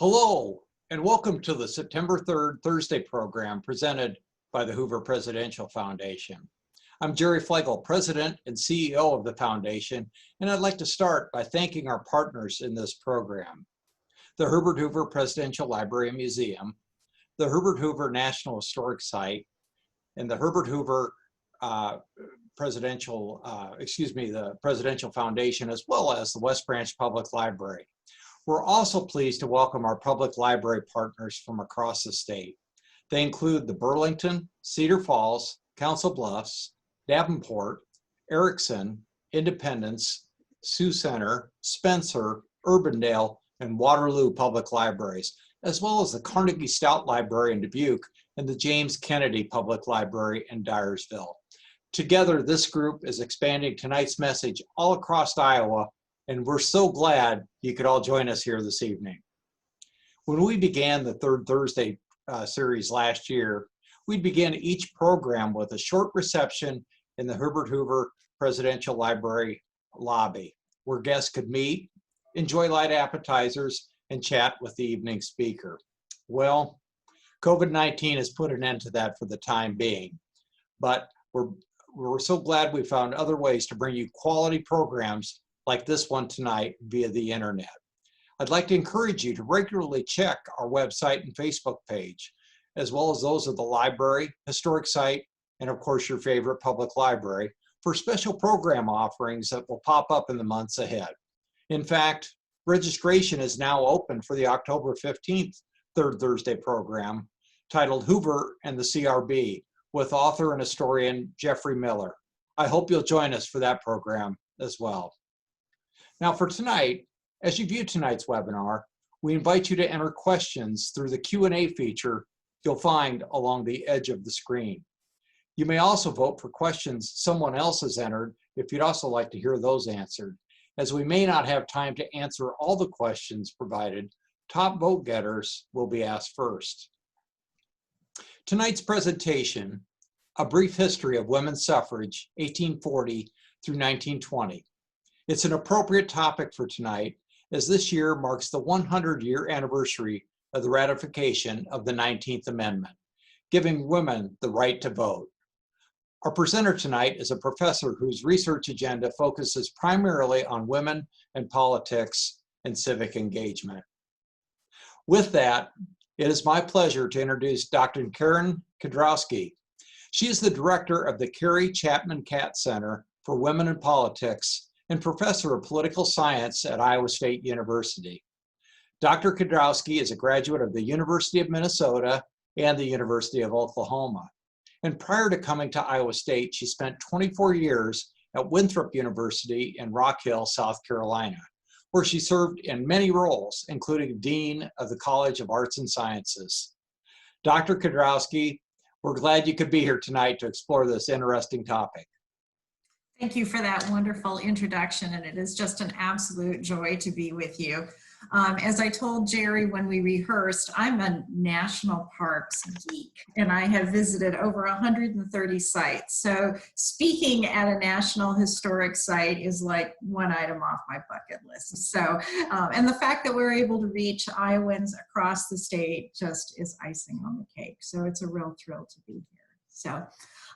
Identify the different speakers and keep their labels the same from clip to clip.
Speaker 1: Hello, and welcome to the September 3rd Thursday program presented by the Hoover Presidential Foundation. I'm Jerry Flegel, President and CEO of the Foundation, and I'd like to start by thanking our partners in this program. The Herbert Hoover Presidential Library and Museum, the Herbert Hoover National Historic Site, and the Herbert Hoover the Presidential Foundation, as well as the West Branch Public Library. We're also pleased to welcome our public library partners from across the state. They include the Burlington, Cedar Falls, Council Bluffs, Davenport, Erickson, Independence, Sioux Center, Spencer, Urbandale, and Waterloo Public Libraries, as well as the Carnegie Stout Library in Dubuque and the James Kennedy Public Library in Dyersville. Together, this group is expanding tonight's message all across Iowa, and we're so glad you could all join us here this evening. When we began the Third Thursday series last year, we'd begin each program with a short reception in the Herbert Hoover Presidential Library lobby, where guests could meet, enjoy light appetizers, and chat with the evening speaker. Well, COVID-19 has put an end to that for the time being, but we're so glad we found other ways to bring you quality programs like this one tonight via the internet. I'd like to encourage you to regularly check our website and Facebook page, as well as those of the library, historic site, and of course your favorite public library, for special program offerings that will pop up in the months ahead. In fact, registration is now open for the October 15th Third Thursday program titled Hoover and the CRB with author and historian Jeffrey Miller. I hope you'll join us for that program as well. Now for tonight, as you view tonight's webinar, we invite you to enter questions through the Q&A feature you'll find along the edge of the screen. You may also vote for questions someone else has entered if you'd also like to hear those answered. As we may not have time to answer all the questions provided, top vote getters will be asked first. Tonight's presentation, A Brief History of Women's Suffrage, 1840 through 1920. It's an appropriate topic for tonight, as this year marks the 100-year anniversary of the ratification of the 19th Amendment, giving women the right to vote. Our presenter tonight is a professor whose research agenda focuses primarily on women and politics and civic engagement. With that, it is my pleasure to introduce Dr. Karen Kedrowski. She is the director of the Carrie, Chapman, Catt Center for Women in Politics and professor of political science at Iowa State University. Dr. Kedrowski is a graduate of the University of Minnesota and the University of Oklahoma. And prior to coming to Iowa State, she spent 24 years at Winthrop University in Rock Hill, South Carolina, where she served in many roles, including Dean of the College of Arts and Sciences. Dr. Kedrowski, we're glad you could be here tonight to explore this interesting topic.
Speaker 2: Thank you for that wonderful introduction, and it is just an absolute joy to be with you. As I told Jerry when we rehearsed, I'm a national parks geek, and I have visited over 130 sites. So speaking at a national historic site is like one item off my bucket list. So, and the fact that we're able to reach Iowans across the state just is icing on the cake. So it's a real thrill to be here. So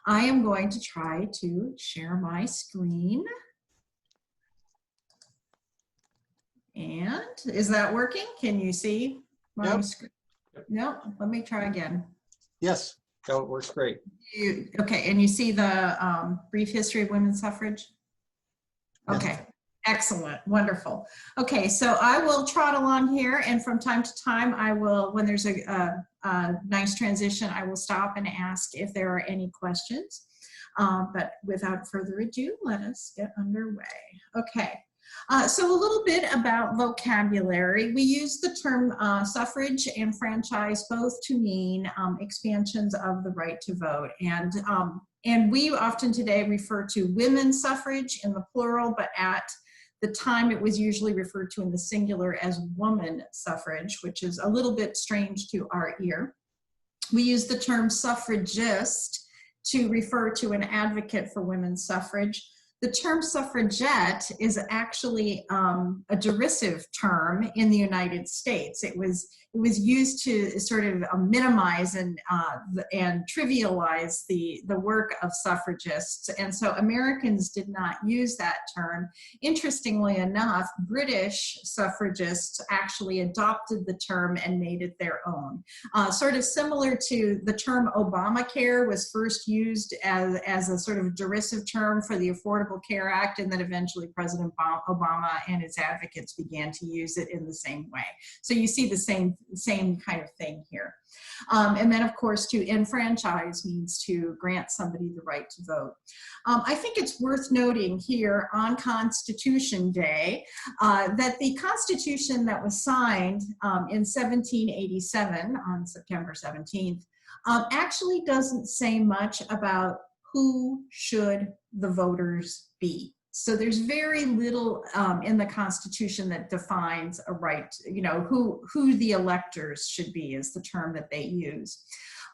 Speaker 2: I am going to try to share my screen. And is that working? Can you see my screen? No, let me try again.
Speaker 1: Yes, that works great.
Speaker 2: Okay, and you see the brief history of women's suffrage? Okay, yes. Excellent, wonderful. Okay, so I will trot along here, and from time to time, I will, when there's a nice transition, I will stop and ask if there are any questions. But without further ado, let us get underway. Okay. So a little bit about vocabulary. We use the term suffrage and franchise both to mean expansions of the right to vote. And we often today refer to women's suffrage in the plural, but at the time it was usually referred to in the singular as woman suffrage, which is a little bit strange to our ear. We use the term suffragist to refer to an advocate for women's suffrage. The term suffragette is actually a derisive term in the United States. It was used to sort of minimize and trivialize the work of suffragists, and so Americans did not use that term. Interestingly enough, British suffragists actually adopted the term and made it their own. Sort of similar to the term Obamacare was first used as a sort of derisive term for the Affordable Care Act, and then eventually President Obama and his advocates began to use it in the same way. So you see the same kind of thing here. And then, of course, to enfranchise means to grant somebody the right to vote. I think it's worth noting here on Constitution Day that the Constitution that was signed in 1787 on September 17th actually doesn't say much about who should the voters be. So there's very little in the Constitution that defines a right, you know, who the electors should be is the term that they use.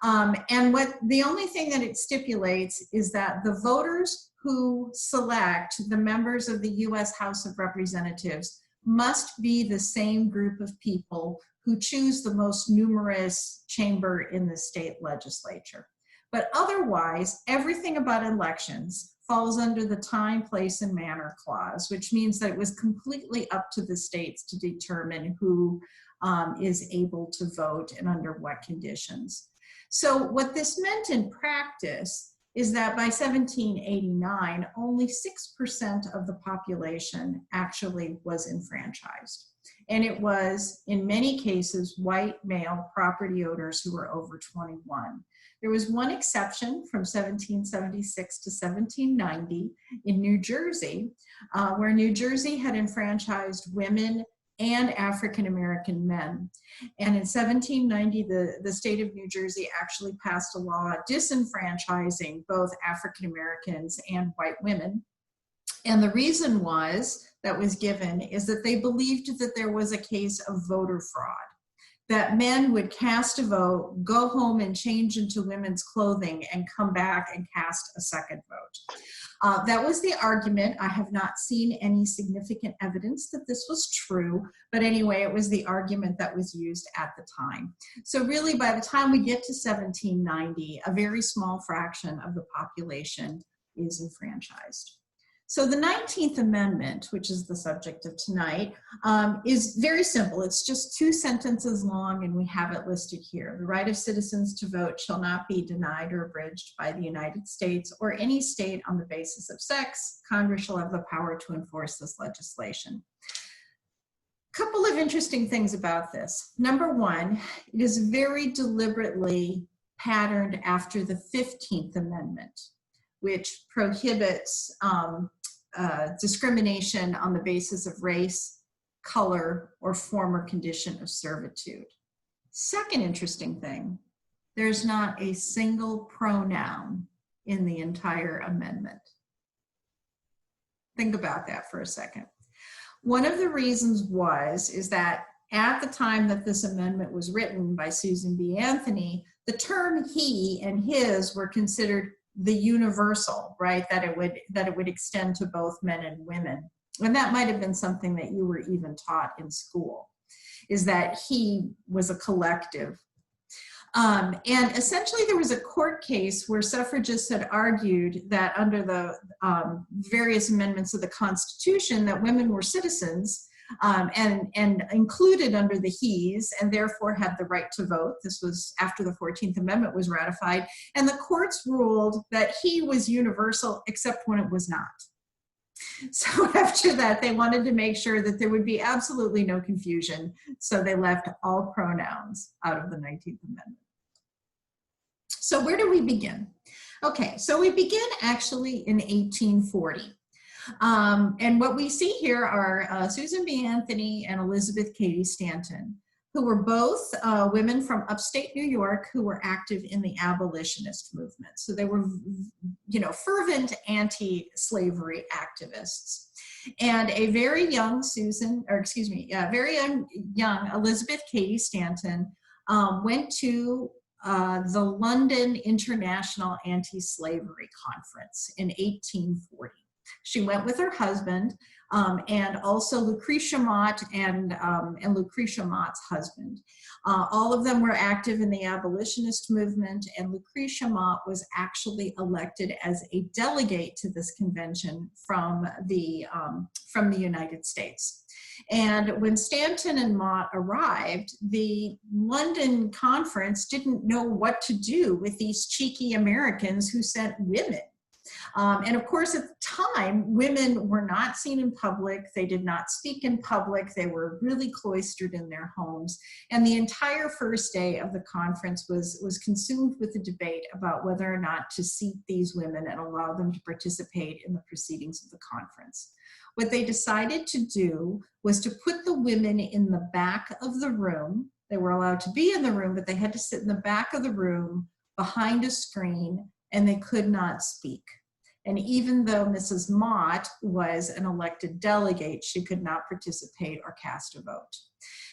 Speaker 2: And the only thing that it stipulates is that the voters who select the members of the U.S. House of Representatives must be the same group of people who choose the most numerous chamber in the state legislature. But otherwise, everything about elections falls under the time, place, and manner clause, which means that it was completely up to the states to determine who is able to vote and under what conditions. So what this meant in practice is that by 1789, only 6% of the population actually was enfranchised. And it was, in many cases, white male property owners who were over 21. There was one exception from 1776 to 1790 in New Jersey, where New Jersey had enfranchised women and African-American men. And in 1790, the state of New Jersey actually passed a law disenfranchising both African-Americans and white women. And the reason that was given is that they believed that there was a case of voter fraud, that men would cast a vote, go home and change into women's clothing, and come back and cast a second vote. That was the argument. I have not seen any significant evidence that this was true, but anyway, it was the argument that was used at the time. So really, by the time we get to 1790, a very small fraction of the population is enfranchised. So the 19th Amendment, which is the subject of tonight, is very simple. It's just 2 sentences long, and we have it listed here. The right of citizens to vote shall not be denied or abridged by the United States or any state on the basis of sex. Congress shall have the power to enforce this legislation. Couple of interesting things about this. Number one, it is very deliberately patterned after the 15th Amendment, which prohibits discrimination on the basis of race, color, or former condition of servitude. Second interesting thing, there's not a single pronoun in the entire amendment. Think about that for a second. One of the reasons is that at the time that this amendment was written by Susan B. Anthony, the term he and his were considered the universal, right? That it would extend to both men and women. And that might have been something that you were even taught in school, is that he was a collective. And essentially there was a court case where suffragists had argued that under the various amendments of the Constitution that women were citizens and included under the he's, and therefore had the right to vote. This was after the 14th Amendment was ratified. And the courts ruled that he was universal except when it was not. So after that, they wanted to make sure that there would be absolutely no confusion. So they left all pronouns out of the 19th Amendment. So where do we begin? Okay, so we begin actually in 1840. And what we see here are Susan B. Anthony and Elizabeth Cady Stanton, who were both women from upstate New York who were active in the abolitionist movement. So they were, fervent anti-slavery activists. And a very young young Elizabeth Cady Stanton went to the London International Anti-Slavery Conference in 1840. She went with her husband, and also Lucretia Mott and Lucretia Mott's husband. All of them were active in the abolitionist movement, and Lucretia Mott was actually elected as a delegate to this convention from the United States. And when Stanton and Mott arrived, the London conference didn't know what to do with these cheeky Americans who sent women. And of course, at the time, women were not seen in public. They did not speak in public. They were really cloistered in their homes. And the entire first day of the conference was consumed with a debate about whether or not to seat these women and allow them to participate in the proceedings of the conference. What they decided to do was to put the women in the back of the room. They were allowed to be in the room, but they had to sit in the back of the room behind a screen, and they could not speak. And even though Mrs. Mott was an elected delegate, she could not participate or cast a vote.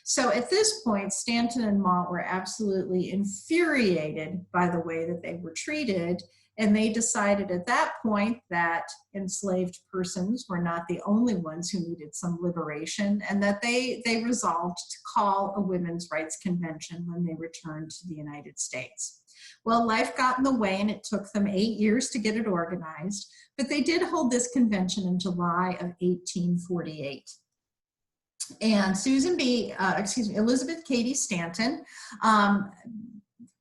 Speaker 2: So at this point, Stanton and Mott were absolutely infuriated by the way that they were treated. And they decided at that point that enslaved persons were not the only ones who needed some liberation, and that they resolved to call a women's rights convention when they returned to the United States. Well, life got in the way, and it took them 8 years to get it organized, but they did hold this convention in July of 1848. And Elizabeth Cady Stanton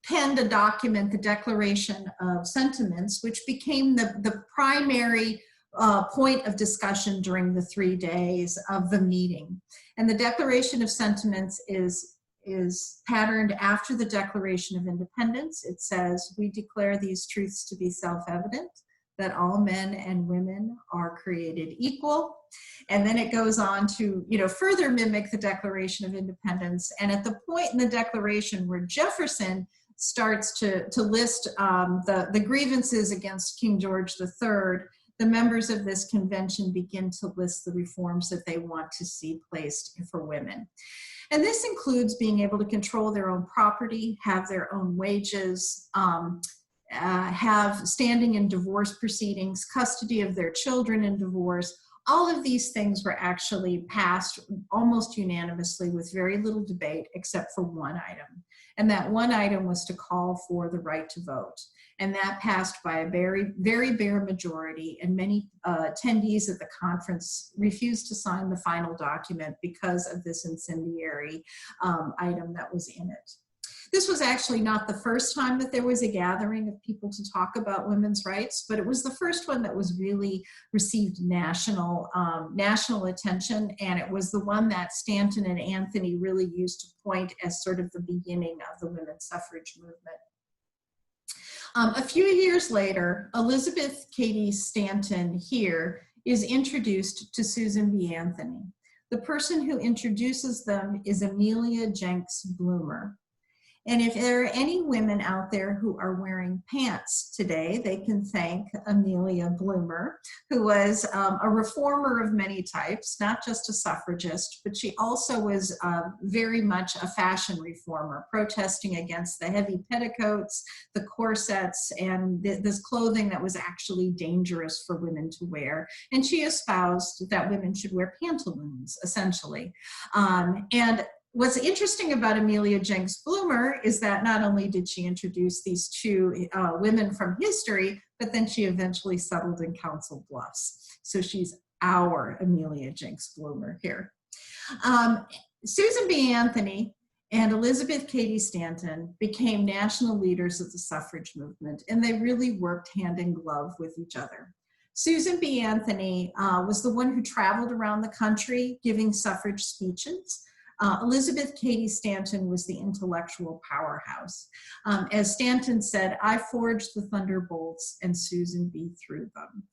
Speaker 2: penned a document, the Declaration of Sentiments, which became the primary point of discussion during the 3 days of the meeting. And the Declaration of Sentiments is patterned after the Declaration of Independence. It says, "We declare these truths to be self-evident, that all men and women are created equal." And then it goes on to, further mimic the Declaration of Independence. And at the point in the Declaration where Jefferson starts to list the grievances against King George III, the members of this convention begin to list the reforms that they want to see placed for women. And this includes being able to control their own property, have their own wages, have standing in divorce proceedings, custody of their children in divorce. All of these things were actually passed almost unanimously with very little debate except for one item. And that one item was to call for the right to vote. And that passed by a very, very bare majority, and many attendees at the conference refused to sign the final document because of this incendiary item that was in it. This was actually not the first time that there was a gathering of people to talk about women's rights, but it was the first one that was really received national attention, and it was the one that Stanton and Anthony really used to point as sort of the beginning of the women's suffrage movement. A few years later, Elizabeth Cady Stanton here is introduced to Susan B. Anthony. The person who introduces them is Amelia Jenks Bloomer. And if there are any women out there who are wearing pants today, they can thank Amelia Bloomer, who was a reformer of many types, not just a suffragist, but she also was very much a fashion reformer, protesting against the heavy petticoats, the corsets, and this clothing that was actually dangerous for women to wear. And she espoused that women should wear pantaloons, essentially. And what's interesting about Amelia Jenks Bloomer is that not only did she introduce these two women from history, but then she eventually settled in Council Bluffs. So she's our Amelia Jenks Bloomer here. Susan B. Anthony and Elizabeth Cady Stanton became national leaders of the suffrage movement, and they really worked hand in glove with each other. Susan B. Anthony was the one who traveled around the country giving suffrage speeches. Elizabeth Cady Stanton was the intellectual powerhouse. As Stanton said, "I forged the thunderbolts and Susan B. threw them."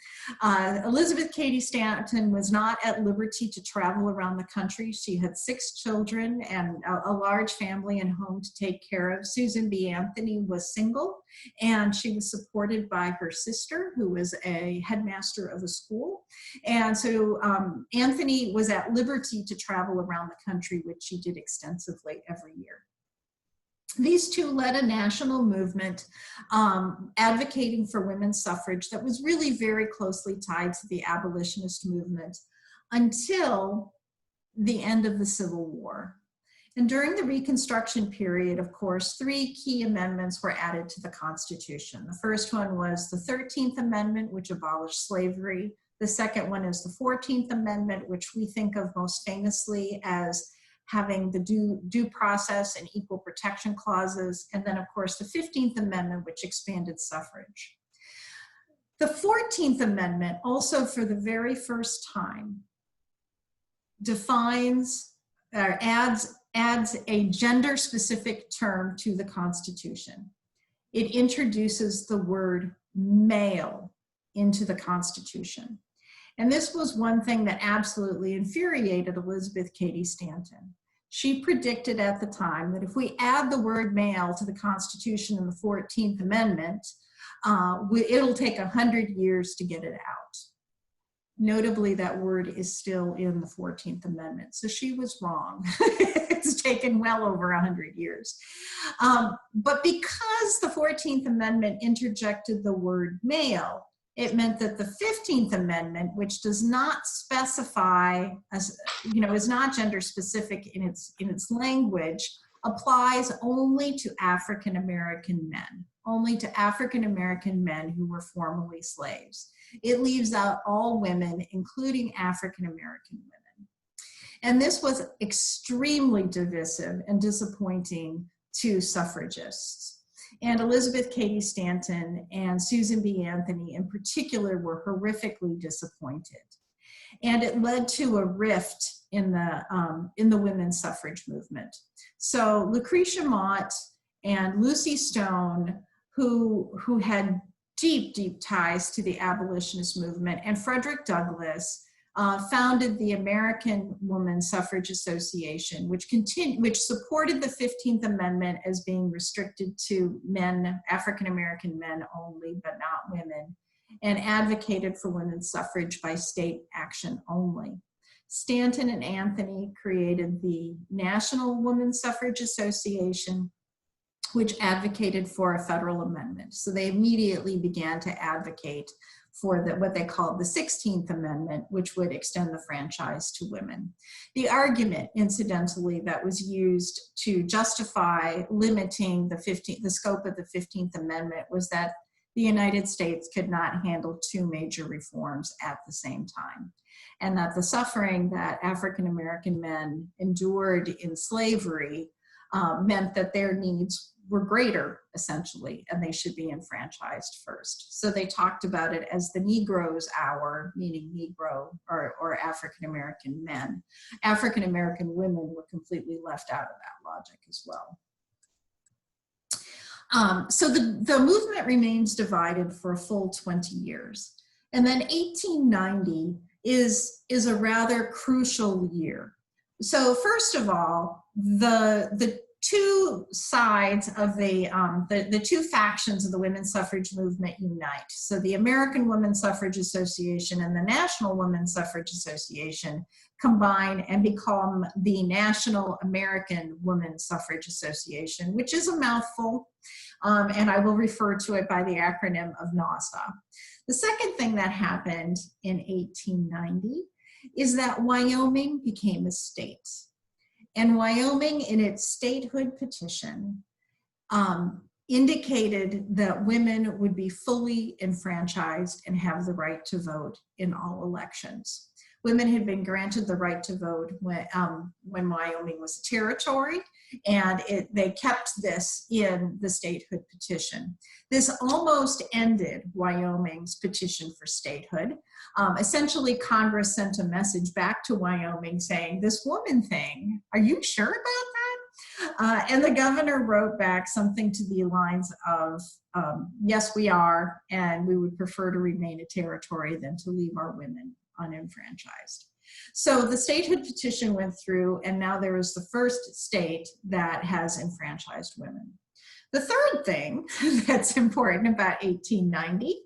Speaker 2: Elizabeth Cady Stanton was not at liberty to travel around the country. She had 6 children and a large family and home to take care of. Susan B. Anthony was single, and she was supported by her sister, who was a headmaster of a school. And so Anthony was at liberty to travel around the country, which she did extensively every year. These two led a national movement advocating for women's suffrage that was really very closely tied to the abolitionist movement until the end of the Civil War. And during the Reconstruction period, of course, three key amendments were added to the Constitution. The first one was the 13th Amendment, which abolished slavery. The second one is the 14th Amendment, which we think of most famously as having the due process and equal protection clauses. And then, of course, the 15th Amendment, which expanded suffrage. The 14th Amendment, also for the very first time, defines or adds a gender-specific term to the Constitution. It introduces the word male into the Constitution. And this was one thing that absolutely infuriated Elizabeth Cady Stanton. She predicted at the time that if we add the word male to the Constitution in the 14th Amendment, it'll take 100 years to get it out. Notably, that word is still in the 14th Amendment, so she was wrong. It's taken well over 100 years. But because the 14th Amendment interjected the word male, it meant that the 15th Amendment, which does not specify, is not gender specific in its language, applies only to African American men, only to African American men who were formerly slaves. It leaves out all women, including African American women. And this was extremely divisive and disappointing to suffragists. And Elizabeth Cady Stanton and Susan B. Anthony in particular were horrifically disappointed. And it led to a rift in the women's suffrage movement. So Lucretia Mott and Lucy Stone, who had deep ties to the abolitionist movement, and Frederick Douglass founded the American Women's Suffrage Association, which supported the 15th Amendment as being restricted to men, African American men only, but not women, and advocated for women's suffrage by state action only. Stanton and Anthony created the National Women's Suffrage Association, which advocated for a federal amendment. So they immediately began to advocate for what they called the 16th Amendment, which would extend the franchise to women. The argument, incidentally, that was used to justify limiting the scope of the 15th Amendment was that the United States could not handle two major reforms at the same time, and that the suffering that African American men endured in slavery meant that their needs were greater, essentially, and they should be enfranchised first. So they talked about it as the Negro's hour, meaning Negro or African American men. African American women were completely left out of that logic as well. So the movement remains divided for a full 20 years. And then 1890 is a rather crucial year. So first of all, the two sides of the two factions of the women's suffrage movement unite. So the American Women's Suffrage Association and the National Women's Suffrage Association combine and become the National American Women's Suffrage Association, which is a mouthful, and I will refer to it by the acronym of NASA. The second thing that happened in 1890 is that Wyoming became a state. And Wyoming, in its statehood petition, indicated that women would be fully enfranchised and have the right to vote in all elections. Women had been granted the right to vote when Wyoming was a territory, and they kept this in the statehood petition. This almost ended Wyoming's petition for statehood. Essentially, Congress sent a message back to Wyoming saying, this woman thing, are you sure about that? And the governor wrote back something to the lines of, yes, we are, and we would prefer to remain a territory than to leave our women unenfranchised. So the statehood petition went through, and now there is the first state that has enfranchised women. The third thing that's important about 1890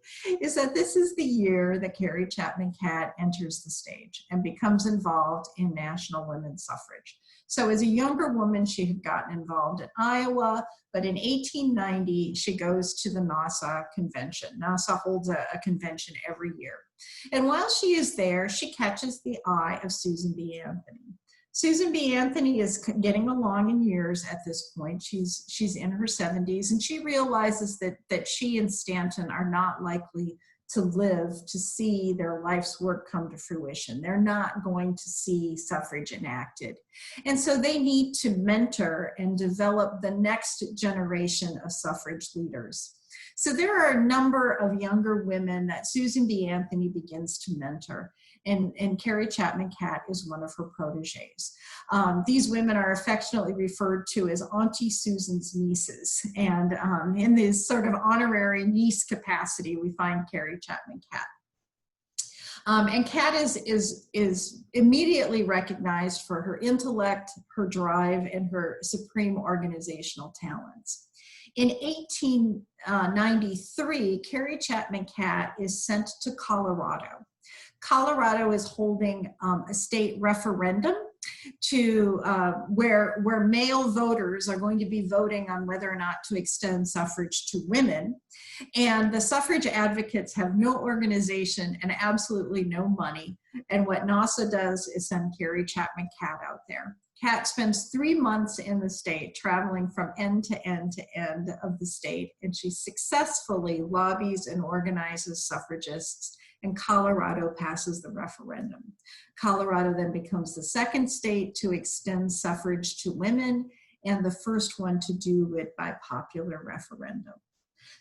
Speaker 2: is that this is the year that Carrie Chapman Catt enters the stage and becomes involved in national women's suffrage. So as a younger woman, she had gotten involved in Iowa, but in 1890, she goes to the Nassau Convention. Nassau holds a convention every year. And while she is there, she catches the eye of Susan B. Anthony. Susan B. Anthony is getting along in years at this point. She's in her 70s, and she realizes that she and Stanton are not likely to live to see their life's work come to fruition. They're not going to see suffrage enacted. And so they need to mentor and develop the next generation of suffrage leaders. So there are a number of younger women that Susan B. Anthony begins to mentor. And Carrie Chapman Catt is one of her proteges. These women are affectionately referred to as Auntie Susan's nieces. And in this sort of honorary niece capacity, we find Carrie Chapman Catt. And Catt is immediately recognized for her intellect, her drive, and her supreme organizational talents. In 1893, Carrie Chapman Catt is sent to Colorado. Colorado is holding a state referendum to where male voters are going to be voting on whether or not to extend suffrage to women. And the suffrage advocates have no organization and absolutely no money. And what NASA does is send Carrie Chapman Catt out there. Catt spends 3 months in the state, traveling from end to end to end of the state, and she successfully lobbies and organizes suffragists, and Colorado passes the referendum. Colorado then becomes the second state to extend suffrage to women and the first one to do it by popular referendum.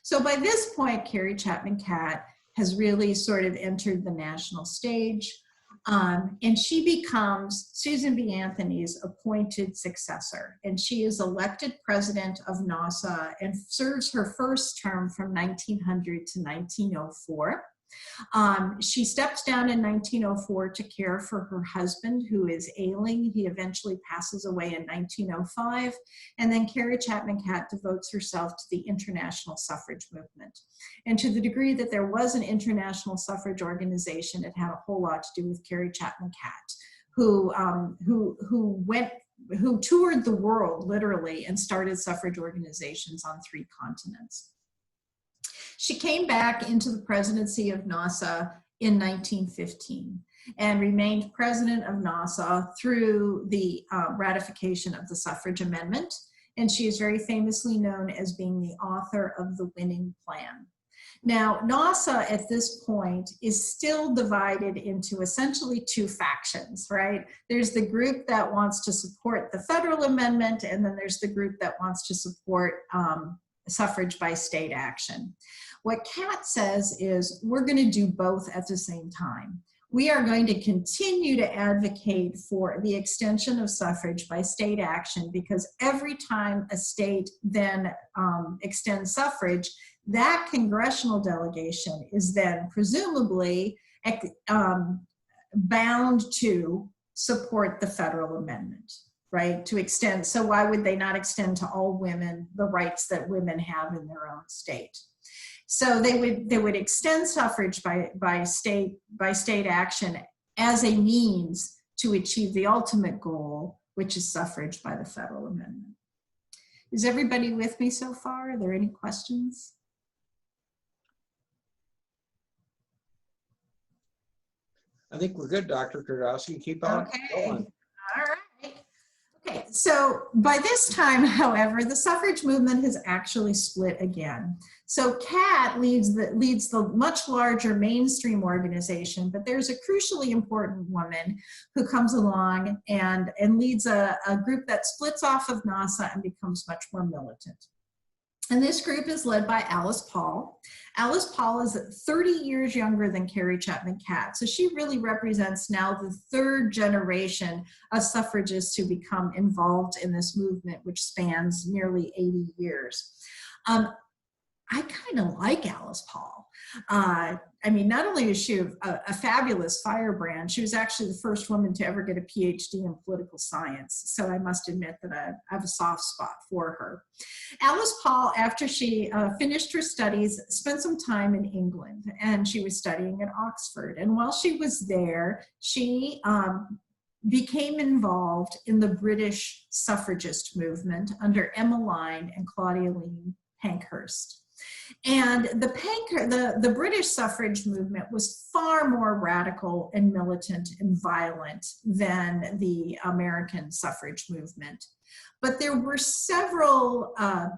Speaker 2: So by this point, Carrie Chapman Catt has really sort of entered the national stage, and she becomes Susan B. Anthony's appointed successor, and she is elected president of Nassau and serves her first term from 1900 to 1904. She steps down in 1904 to care for her husband, who is ailing. He eventually passes away in 1905. And then Carrie Chapman Catt devotes herself to the international suffrage movement. And to the degree that there was an international suffrage organization, it had a whole lot to do with Carrie Chapman Catt, who toured the world literally and started suffrage organizations on 3 continents. She came back into the presidency of Nassau in 1915 and remained president of Nassau through the ratification of the suffrage amendment. And she is very famously known as being the author of the winning plan. Now, Nassau at this point is still divided into essentially 2 factions, right? There's the group that wants to support the federal amendment, and then there's the group that wants to support suffrage by state action. What Catt says is, we're going to do both at the same time. We are going to continue to advocate for the extension of suffrage by state action, because every time a state then extends suffrage, that congressional delegation is then presumably bound to support the federal amendment, right? To extend, so why would they not extend to all women the rights that women have in their own state? So they would extend suffrage by state action as a means to achieve the ultimate goal, which is suffrage by the federal amendment. Is everybody with me so far? Are there any questions?
Speaker 1: I think we're good, Dr. Kedrowski. Keep on going.
Speaker 2: All right. Okay, so by this time, however, the suffrage movement has actually split again. So Catt leads the much larger mainstream organization, but there's a crucially important woman who comes along and leads a group that splits off of Nassau and becomes much more militant. And this group is led by Alice Paul. Alice Paul is 30 years younger than Carrie Chapman Catt. So she really represents now the 3rd generation of suffragists who become involved in this movement, which spans nearly 80 years. I kind of like Alice Paul. I mean, not only is she a fabulous firebrand, she was actually the first woman to ever get a PhD in political science. So I must admit that I have a soft spot for her. Alice Paul, after she finished her studies, spent some time in England, and she was studying at Oxford. And while she was there, she became involved in the British suffragist movement under Emma Lyne and Claudia Lean Pankhurst. And the British suffrage movement was far more radical and militant and violent than the American suffrage movement. But there were several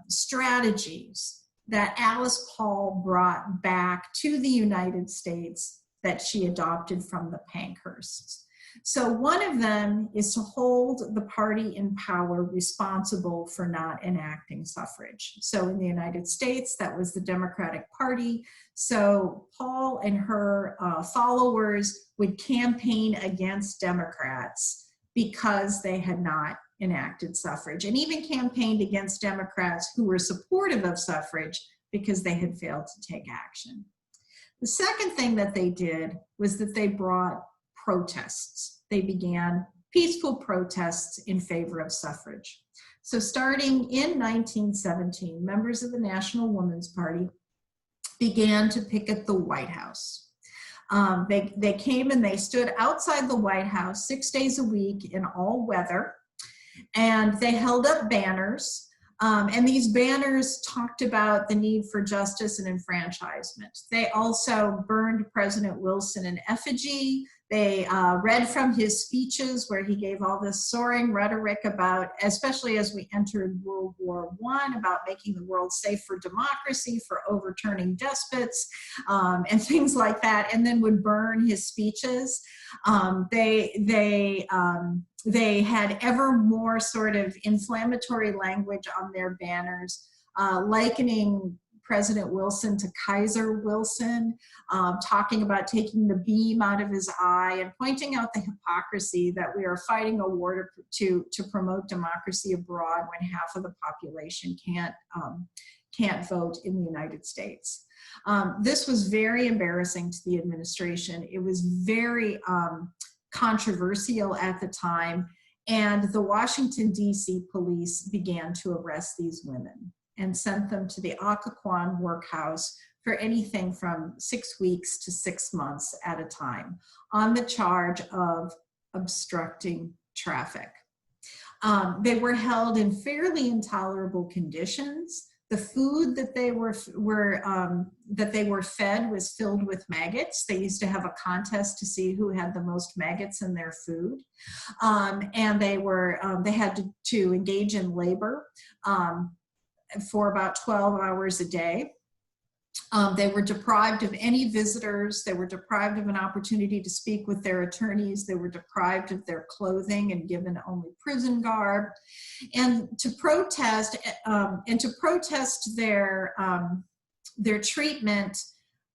Speaker 2: strategies that Alice Paul brought back to the United States that she adopted from the Pankhursts. So one of them is to hold the party in power responsible for not enacting suffrage. So in the United States, that was the Democratic Party. So Paul and her followers would campaign against Democrats because they had not enacted suffrage, and even campaigned against Democrats who were supportive of suffrage because they had failed to take action. The second thing that they did was that they brought protests. They began peaceful protests in favor of suffrage. So starting in 1917, members of the National Woman's Party began to picket the White House. They came and they stood outside the White House 6 days a week in all weather, and they held up banners. And these banners talked about the need for justice and enfranchisement. They also burned President Wilson in effigy. They read from his speeches where he gave all this soaring rhetoric about, especially as we entered World War I, about making the world safe for democracy, for overturning despots, and things like that, and then would burn his speeches. They had ever more sort of inflammatory language on their banners, likening President Wilson to Kaiser Wilson, talking about taking the beam out of his eye and pointing out the hypocrisy that we are fighting a war to promote democracy abroad when half of the population can't vote in the United States. This was very embarrassing to the administration. It was very controversial at the time, and the Washington, D.C. police began to arrest these women and sent them to the Occoquan workhouse for anything from 6 weeks to 6 months at a time on the charge of obstructing traffic. They were held in fairly intolerable conditions. The food that they were fed was filled with maggots. They used to have a contest to see who had the most maggots in their food, and they had to engage in labor for about 12 hours a day. They were deprived of any visitors. They were deprived of an opportunity to speak with their attorneys. They were deprived of their clothing and given only prison garb. And to protest their treatment,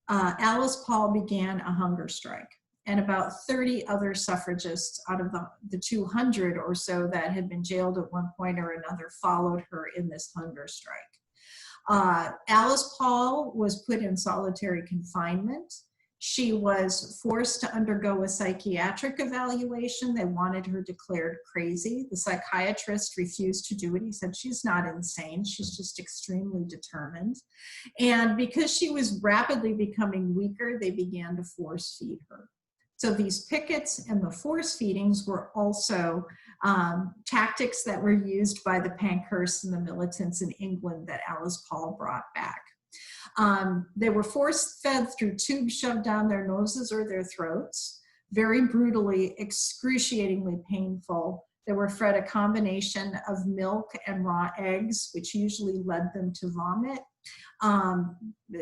Speaker 2: Alice Paul began a hunger strike. And about 30 other suffragists out of the 200 or so that had been jailed at one point or another followed her in this hunger strike. Alice Paul was put in solitary confinement. She was forced to undergo a psychiatric evaluation. They wanted her declared crazy. The psychiatrist refused to do it. He said, she's not insane. She's just extremely determined. And because she was rapidly becoming weaker, they began to force feed her. So these pickets and the force feedings were also tactics that were used by the Pankhursts and the militants in England that Alice Paul brought back. They were force fed through tubes shoved down their noses or their throats, very brutally, excruciatingly painful. They were fed a combination of milk and raw eggs, which usually led them to vomit.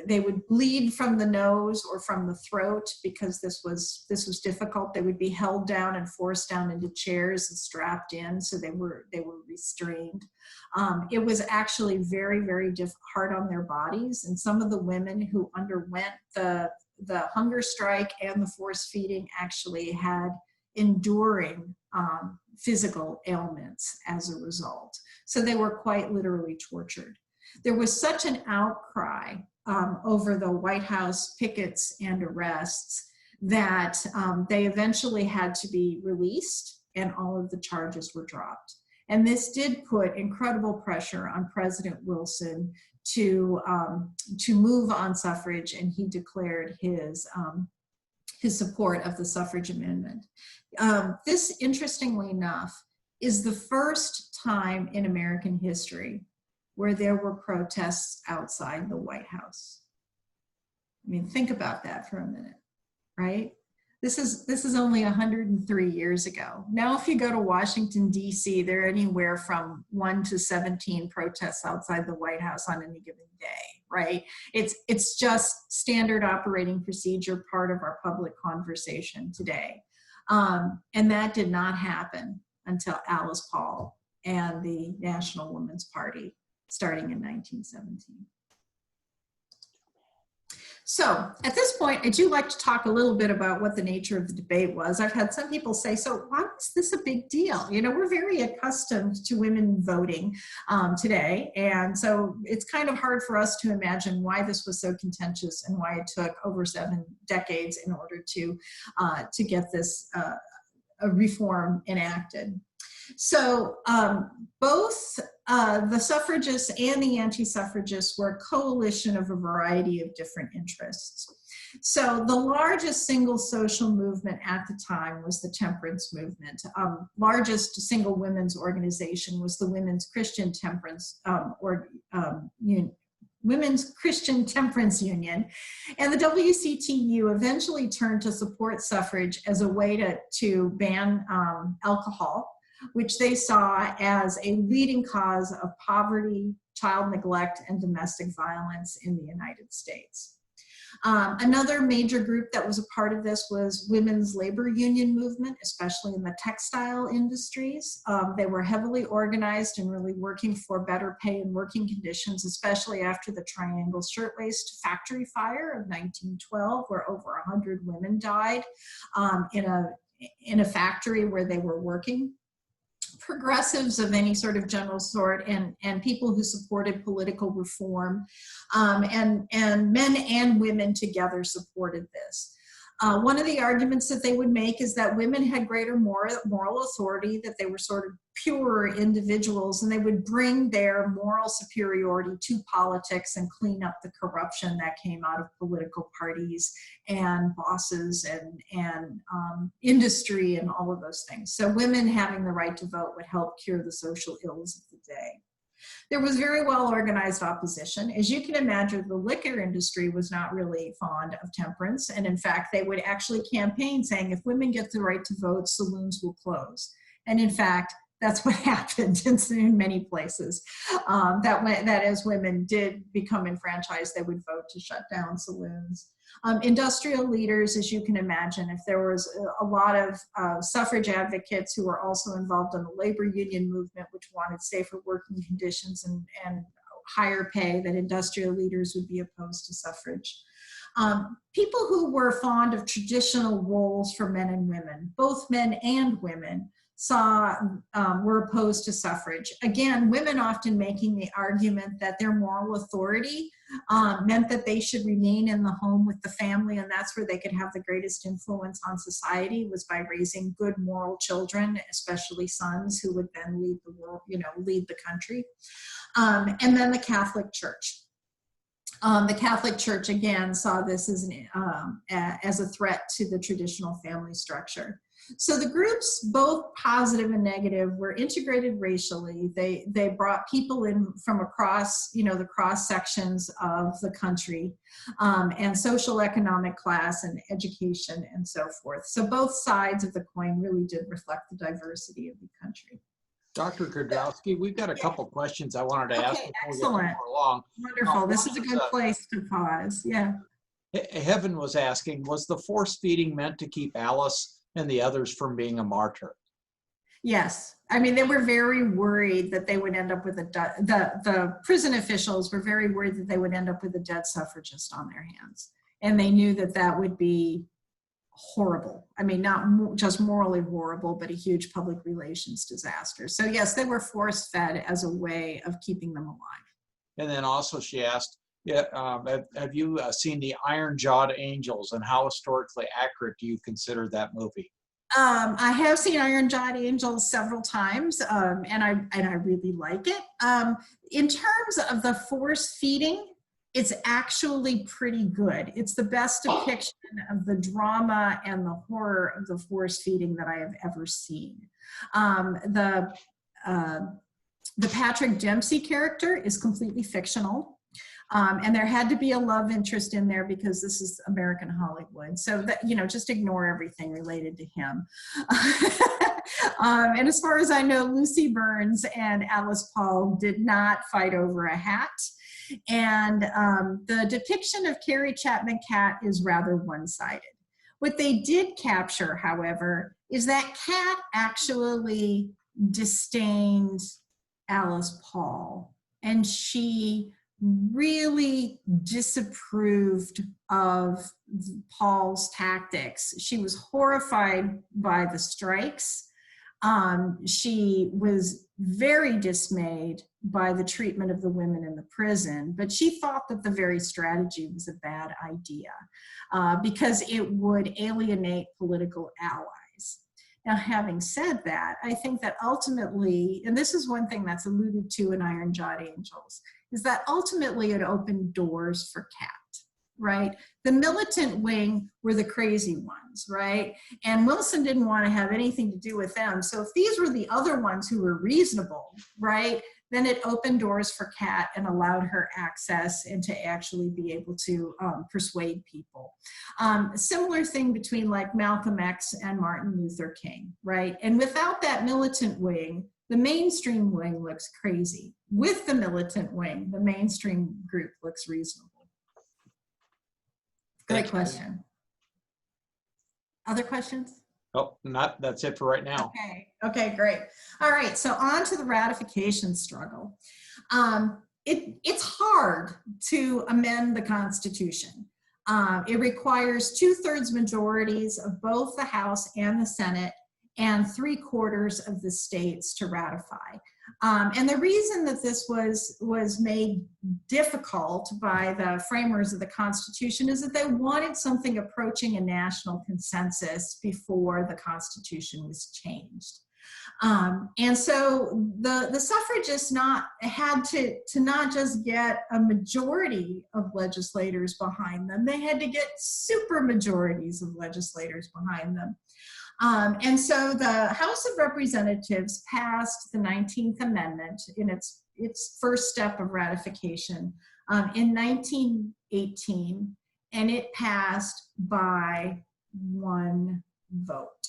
Speaker 2: They would bleed from the nose or from the throat because this was difficult. They would be held down and forced down into chairs and strapped in, so they were restrained. It was actually very, very hard on their bodies, and some of the women who underwent the hunger strike and the force feeding actually had enduring physical ailments as a result. So they were quite literally tortured. There was such an outcry over the White House pickets and arrests that they eventually had to be released and all of the charges were dropped. And this did put incredible pressure on President Wilson to move on suffrage, and he declared his support of the suffrage amendment. This, interestingly enough, is the first time in American history where there were protests outside the White House. I mean, think about that for a minute, right? This is only 103 years ago. Now, if you go to Washington, D.C., there are anywhere from 1 to 17 protests outside the White House on any given day, right? It's just standard operating procedure, part of our public conversation today. And that did not happen until Alice Paul and the National Women's Party starting in 1917. So at this point, I do like to talk a little bit about what the nature of the debate was. I've had some people say, so why was this a big deal? You know, we're very accustomed to women voting today. And so it's kind of hard for us to imagine why this was so contentious and why it took over 7 decades in order to get this reform enacted. So both the suffragists and the anti-suffragists were a coalition of a variety of different interests. So the largest single social movement at the time was the temperance movement. Largest single women's organization was the Women's Christian Temperance Women's Christian Temperance Union. And the WCTU eventually turned to support suffrage as a way to ban alcohol, which they saw as a leading cause of poverty, child neglect, and domestic violence in the United States. Another major group that was a part of this was women's labor union movement, especially in the textile industries. They were heavily organized and really working for better pay and working conditions, especially after the Triangle Shirtwaist Factory Fire of 1912, where over 100 women died in a factory where they were working. Progressives of any sort of general sort and people who supported political reform, and men and women together supported this. One of the arguments that they would make is that women had greater moral authority, that they were sort of purer individuals, and they would bring their moral superiority to politics and clean up the corruption that came out of political parties and bosses and industry and all of those things. So women having the right to vote would help cure the social ills of the day. There was very well organized opposition. As you can imagine, the liquor industry was not really fond of temperance. And in fact, they would actually campaign saying, if women get the right to vote, saloons will close. And in fact, that's what happened in many places. That as women did become enfranchised, they would vote to shut down saloons. Industrial leaders, as you can imagine, if there was a lot of suffrage advocates who were also involved in the labor union movement, which wanted safer working conditions and higher pay, that industrial leaders would be opposed to suffrage. People who were fond of traditional roles for men and women, both men and women, were opposed to suffrage. Again, women often making the argument that their moral authority meant that they should remain in the home with the family, and that's where they could have the greatest influence on society, was by raising good moral children, especially sons who would then lead the world, lead the country. And then the Catholic Church. The Catholic Church, again, saw this as a threat to the traditional family structure. So the groups, both positive and negative, were integrated racially. They brought people in from across, the cross sections of the country, and social economic class and education and so forth. So both sides of the coin really did reflect the diversity of the country.
Speaker 1: Dr. Kedrowski, we've got a couple questions I wanted to ask before
Speaker 2: excellent.
Speaker 1: we get more along.
Speaker 2: Wonderful. This is a good place to pause. Yeah.
Speaker 1: Heaven was asking, was the force feeding meant to keep Alice and the others from being a martyr?
Speaker 2: Yes. I mean, they were very worried that they would end up with the prison officials were very worried that they would end up with a dead suffragist on their hands. And they knew that that would be horrible. I mean, not just morally horrible, but a huge public relations disaster. So yes, they were force fed as a way of keeping them alive.
Speaker 1: And then also she asked, Yeah, have you seen the Iron-Jawed Angels, and how historically accurate do you consider that movie?
Speaker 2: I have seen Iron-Jawed Angels several times, and I really like it. In terms of the force feeding, it's actually pretty good. It's the best depiction of the drama and the horror of the force feeding that I have ever seen. The Patrick Dempsey character is completely fictional. And there had to be a love interest in there because this is American Hollywood. So that, you know, just ignore everything related to him. And as far as I know, Lucy Burns and Alice Paul did not fight over a hat. And the depiction of Carrie, Chapman, Catt is rather one-sided. What they did capture, however, is that Catt actually disdained Alice Paul, and she really disapproved of Paul's tactics. She was horrified by the strikes. She was very dismayed by the treatment of the women in the prison, but she thought that the very strategy was a bad idea because it would alienate political allies. Now, having said that, I think that ultimately, and this is one thing that's alluded to in Iron-Jawed Angels, is that ultimately it opened doors for Catt, right? The militant wing were the crazy ones, right? And Wilson didn't want to have anything to do with them. So if these were the other ones who were reasonable, right, then it opened doors for Catt and allowed her access and to actually be able to persuade people. Similar thing between like Malcolm X and Martin Luther King, right? And without that militant wing, the mainstream wing looks crazy. With the militant wing, the mainstream group looks reasonable. Great question. Other questions?
Speaker 1: Oh, that's it for right now.
Speaker 2: Okay, great. All right, so on to the ratification struggle. It's hard to amend the Constitution. It requires 2/3 majorities of both the House and the Senate and 3/4 of the states to ratify. And the reason that this was made difficult by the framers of the Constitution is that they wanted something approaching a national consensus before the Constitution was changed. And so the suffragists had to not just get a majority of legislators behind them, they had to get super majorities of legislators behind them. And so the House of Representatives passed the 19th Amendment in its first step of ratification in 1918, and it passed by one vote.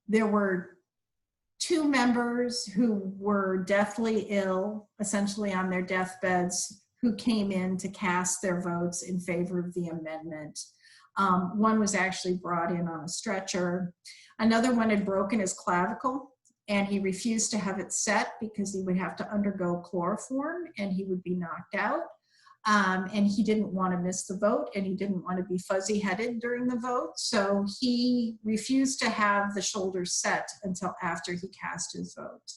Speaker 2: There were 2 members who were deathly ill, essentially on their deathbeds, who came in to cast their votes in favor of the amendment. One was actually brought in on a stretcher. Another one had broken his clavicle, and he refused to have it set because he would have to undergo chloroform and he would be knocked out. And he didn't want to miss the vote, and he didn't want to be fuzzy-headed during the vote. So he refused to have the shoulders set until after he cast his vote.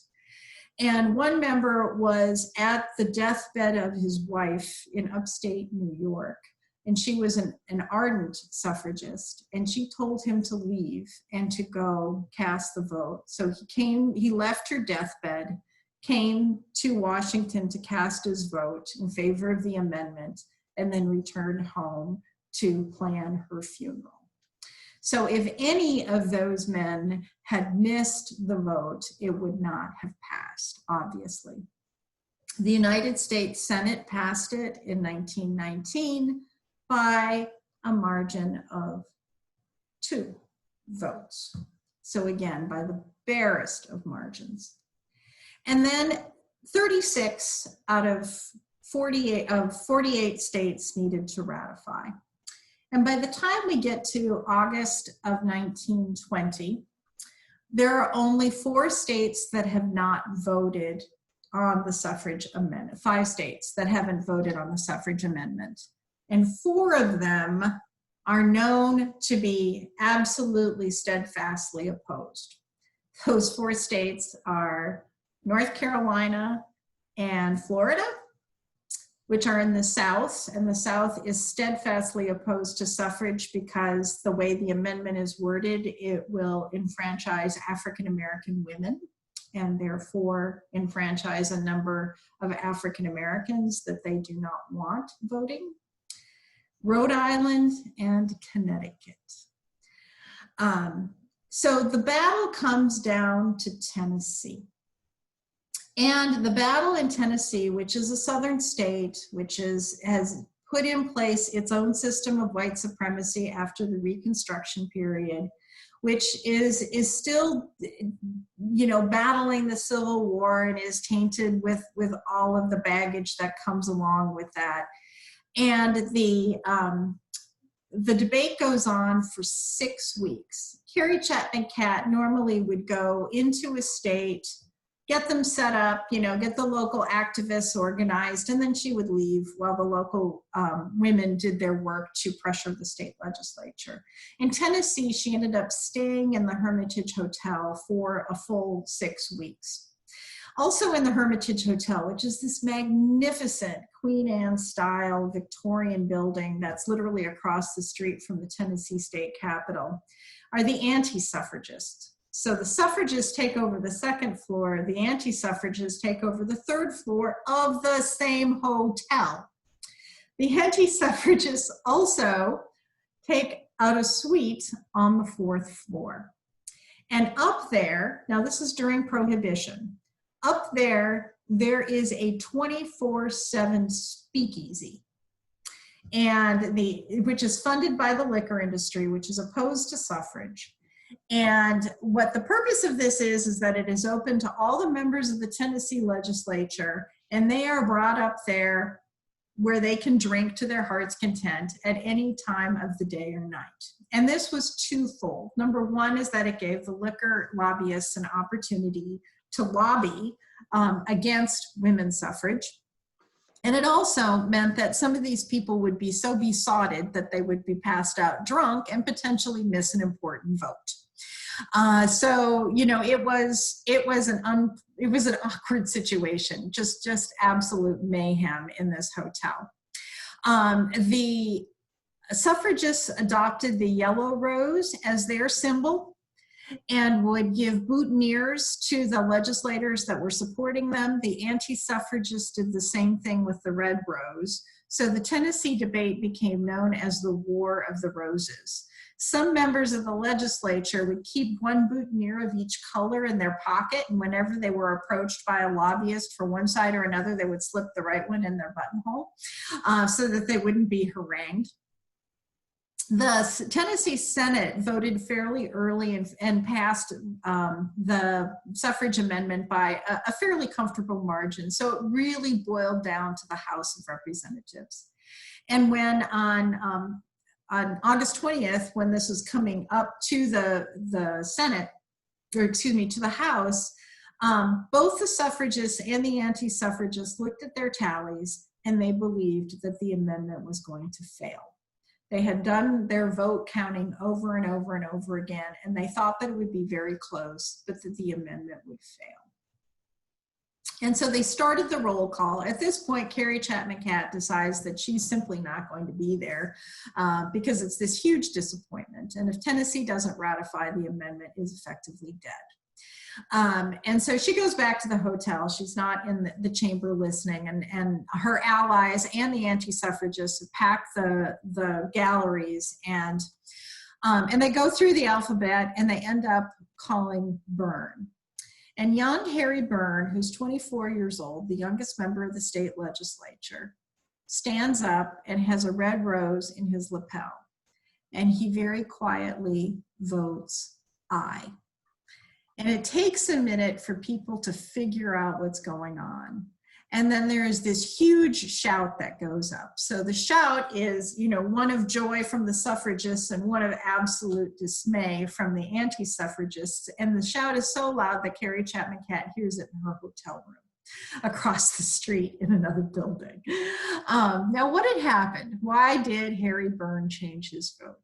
Speaker 2: And one member was at the deathbed of his wife in upstate New York, and she was an ardent suffragist, and she told him to leave and to go cast the vote. So he left her deathbed, came to Washington to cast his vote in favor of the amendment, and then returned home to plan her funeral. So if any of those men had missed the vote, it would not have passed, obviously. The United States Senate passed it in 1919 by a margin of 2 votes. So again, by the barest of margins. And then 36 out of 48 states needed to ratify. And by the time we get to August of 1920, there are only 4 states that have not voted on the suffrage amendment, 5 states that haven't voted on the suffrage amendment. And 4 of them are known to be absolutely steadfastly opposed. Those 4 states are North Carolina, and Florida, which are in the South, and the South is steadfastly opposed to suffrage because the way the amendment is worded, it will enfranchise African American women and therefore enfranchise a number of African Americans that they do not want voting. Rhode Island and Connecticut. So the battle comes down to Tennessee. And the battle in Tennessee, which is a southern state, which has put in place its own system of white supremacy after the Reconstruction period, which is still, battling the Civil War and is tainted with all of the baggage that comes along with that. And the debate goes on for 6 weeks. Carrie, Chapman, Catt normally would go into a state, get them set up, get the local activists organized, and then she would leave while the local women did their work to pressure the state legislature. In Tennessee, she ended up staying in the Hermitage Hotel for a full 6 weeks. Also in the Hermitage Hotel, which is this magnificent Queen Anne style Victorian building that's literally across the street from the Tennessee State Capitol, are the anti-suffragists. So the suffragists take over the second floor, the anti-suffragists take over the third floor of the same hotel. The anti-suffragists also take out a suite on the fourth floor. And up there, now this is during Prohibition, up there is a 24/7 speakeasy, and which is funded by the liquor industry, which is opposed to suffrage. And what the purpose of this is that it is open to all the members of the Tennessee legislature, and they are brought up there where they can drink to their heart's content at any time of the day or night. And this was twofold. Number one is that it gave the liquor lobbyists an opportunity to lobby against women's suffrage. And it also meant that some of these people would be so besotted that they would be passed out drunk and potentially miss an important vote. So it was an awkward situation, just absolute mayhem in this hotel. The suffragists adopted the yellow rose as their symbol and would give boutonnieres to the legislators that were supporting them. The anti-suffragists did the same thing with the red rose. So the Tennessee debate became known as the War of the Roses. Some members of the legislature would keep one boutonniere of each color in their pocket, and whenever they were approached by a lobbyist for one side or another, they would slip the right one in their buttonhole so that they wouldn't be harangued. The Tennessee Senate voted fairly early and passed the suffrage amendment by a fairly comfortable margin. So it really boiled down to the House of Representatives. And when on August 20th, when this was coming up to the Senate, or excuse me, to the House, both the suffragists and the anti-suffragists looked at their tallies and they believed that the amendment was going to fail. They had done their vote counting over and over and over again, and they thought that it would be very close, but that the amendment would fail. And so they started the roll call. At this point, Carrie, Chapman, Catt decides that she's simply not going to be there because it's this huge disappointment. And if Tennessee doesn't ratify, the amendment is effectively dead. And so she goes back to the hotel. She's not in the chamber listening, and her allies and the anti-suffragists have packed the galleries, and they go through the alphabet and they end up calling Byrne. And young Harry Byrne, who's 24 years old, the youngest member of the state legislature, stands up and has a red rose in his lapel. And he very quietly votes aye. And it takes a minute for people to figure out what's going on. And then there is this huge shout that goes up. So the shout is, one of joy from the suffragists and one of absolute dismay from the anti-suffragists. And the shout is so loud that Carrie, Chapman, Catt hears it in her hotel room across the street in another building. Now, what had happened? Why did Harry Byrne change his vote?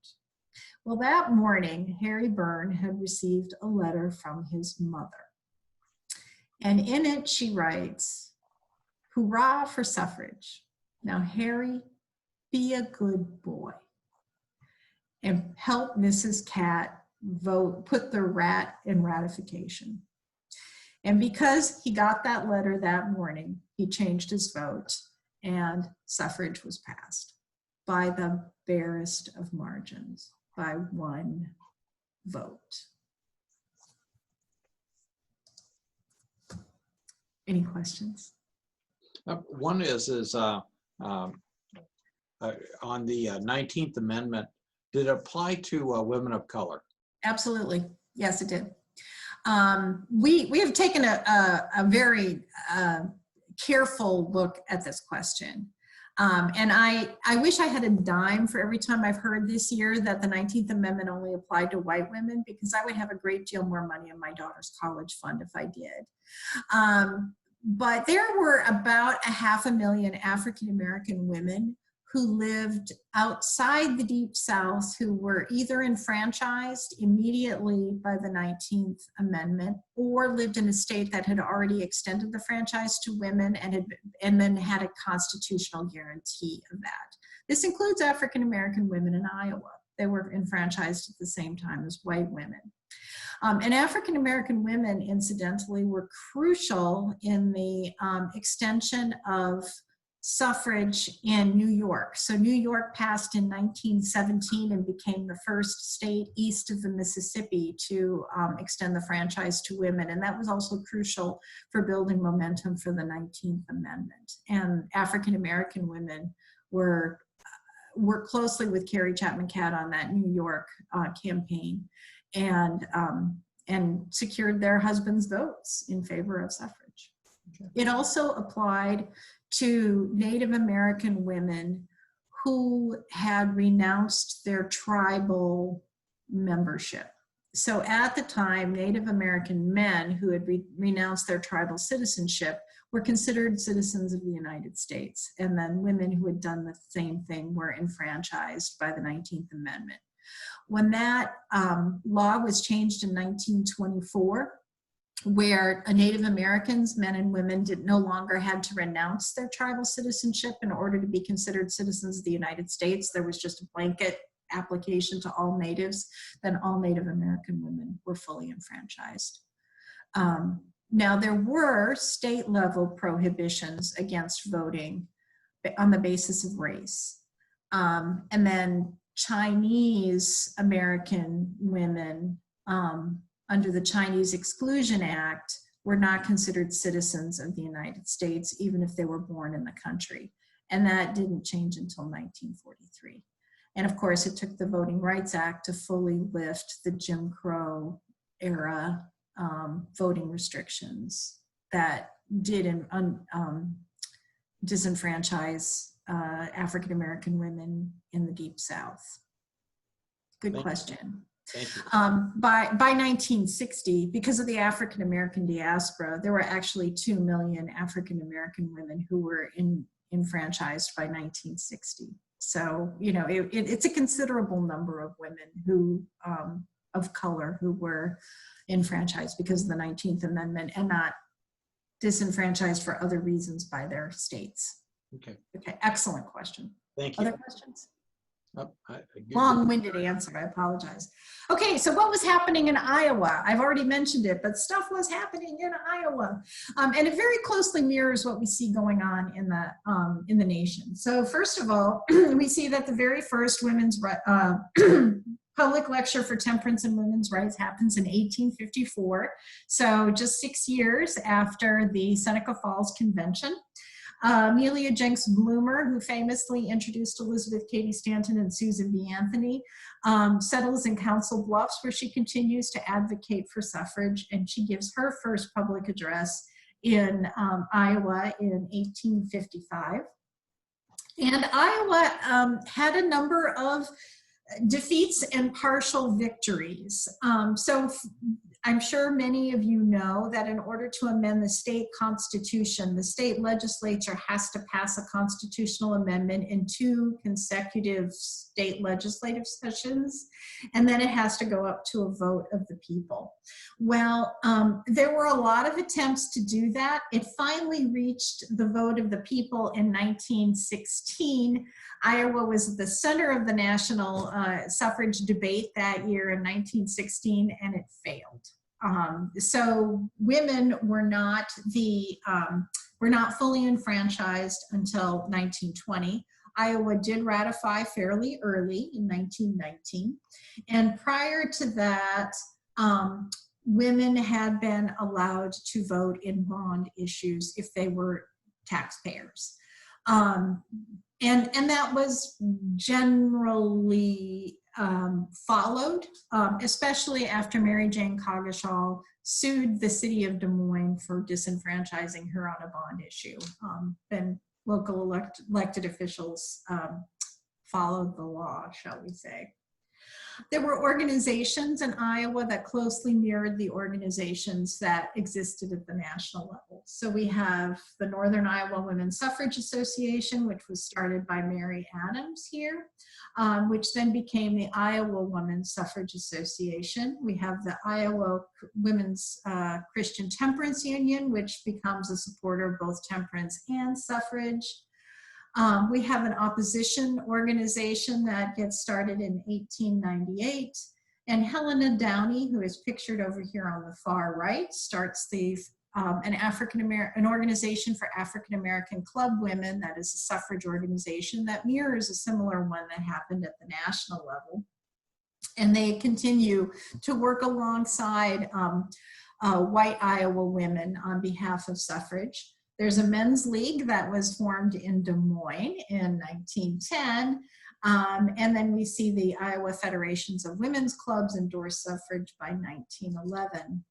Speaker 2: Well, that morning, Harry Byrne had received a letter from his mother. And in it, she writes, Hurrah for suffrage. Now, Harry, be a good boy and help Mrs. Catt vote, put the rat in ratification. And because he got that letter that morning, he changed his vote and suffrage was passed by the barest of margins, by 1 vote. Any questions?
Speaker 1: One is on the 19th Amendment, did it apply to women of color?
Speaker 2: Absolutely. Yes, it did. We have taken a very careful look at this question. And I wish I had a dime for every time I've heard this year that the 19th Amendment only applied to white women, because I would have a great deal more money in my daughter's college fund if I did. But there were about 500,000 African-American women who lived outside the Deep South, who were either enfranchised immediately by the 19th Amendment or lived in a state that had already extended the franchise to women and then had a constitutional guarantee of that. This includes African-American women in Iowa. They were enfranchised at the same time as white women. And African-American women, incidentally, were crucial in the extension of suffrage in New York. So New York passed in 1917 and became the first state east of the Mississippi to extend the franchise to women. And that was also crucial for building momentum for the 19th Amendment. And African-American women worked closely with Carrie, Chapman, Catt on that New York campaign and secured their husbands' votes in favor of suffrage. Okay. It also applied to Native American women who had renounced their tribal membership. So at the time, Native American men who had renounced their tribal citizenship were considered citizens of the United States. And then women who had done the same thing were enfranchised by the 19th Amendment. When that law was changed in 1924, where Native Americans, men and women, no longer had to renounce their tribal citizenship in order to be considered citizens of the United States. There was just a blanket application to all natives. Then all Native American women were fully enfranchised. Now, there were state-level prohibitions against voting on the basis of race. And then Chinese American women under the Chinese Exclusion Act were not considered citizens of the United States, even if they were born in the country. And that didn't change until 1943. And of course, it took the Voting Rights Act to fully lift the Jim Crow era voting restrictions that did disenfranchise African-American women in the Deep South. Good question.
Speaker 1: Thank you.
Speaker 2: By 1960, because of the African-American diaspora, there were actually 2 million African-American women who were enfranchised by 1960. So, you know, it's a considerable number of women who, of color, who were enfranchised because of the 19th Amendment and not disenfranchised for other reasons by their states. Okay, excellent question.
Speaker 1: Thank you.
Speaker 2: Other questions? Long-winded answer, I apologize. Okay, so what was happening in Iowa? I've already mentioned it, but stuff was happening in Iowa. And it very closely mirrors what we see going on in the nation. So first of all, we see that the very first women's public lecture for temperance and women's rights happens in 1854. So just 6 years after the Seneca Falls Convention. Amelia Jenks Bloomer, who famously introduced Elizabeth Cady Stanton and Susan B. Anthony, settles in Council Bluffs, where she continues to advocate for suffrage, and she gives her first public address in Iowa in 1855. And Iowa had a number of defeats and partial victories. So I'm sure many of you know that in order to amend the state constitution, the state legislature has to pass a constitutional amendment in 2 consecutive state legislative sessions, and then it has to go up to a vote of the people. Well, there were a lot of attempts to do that. It finally reached the vote of the people in 1916. Iowa was at the center of the national suffrage debate that year in 1916, and it failed. So women were not fully enfranchised until 1920. Iowa did ratify fairly early in 1919, and prior to that, women had been allowed to vote in bond issues if they were taxpayers. And that was generally followed, especially after Mary Jane Coggeshall sued the city of Des Moines for disenfranchising her on a bond issue. Then local elected officials followed the law, shall we say. There were organizations in Iowa that closely mirrored the organizations that existed at the national level. So we have the Northern Iowa Women's Suffrage Association, which was started by Mary Adams here, which then became the Iowa Women's Suffrage Association. We have the Iowa Women's Christian Temperance Union, which becomes a supporter of both temperance and suffrage. We have an opposition organization that gets started in 1898, and Helena Downey, who is pictured over here on the far right, starts an organization for African American club women that is a suffrage organization that mirrors a similar one that happened at the national level. And they continue to work alongside white Iowa women on behalf of suffrage. There's a men's league that was formed in Des Moines in 1910. And then we see the Iowa Federations of Women's Clubs endorse suffrage by 1911.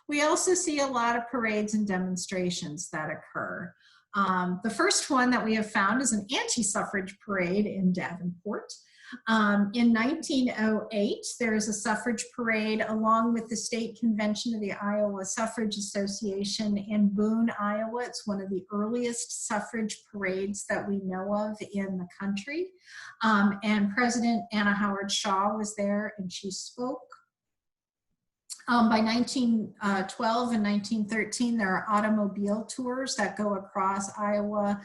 Speaker 2: We also see a lot of parades and demonstrations that occur. The first one that we have found is an anti-suffrage parade in Davenport. In 1908, there is a suffrage parade along with the state convention of the Iowa Suffrage Association in Boone, Iowa. It's one of the earliest suffrage parades that we know of in the country. And President Anna Howard Shaw was there and she spoke. By 1912 and 1913, there are automobile tours that go across Iowa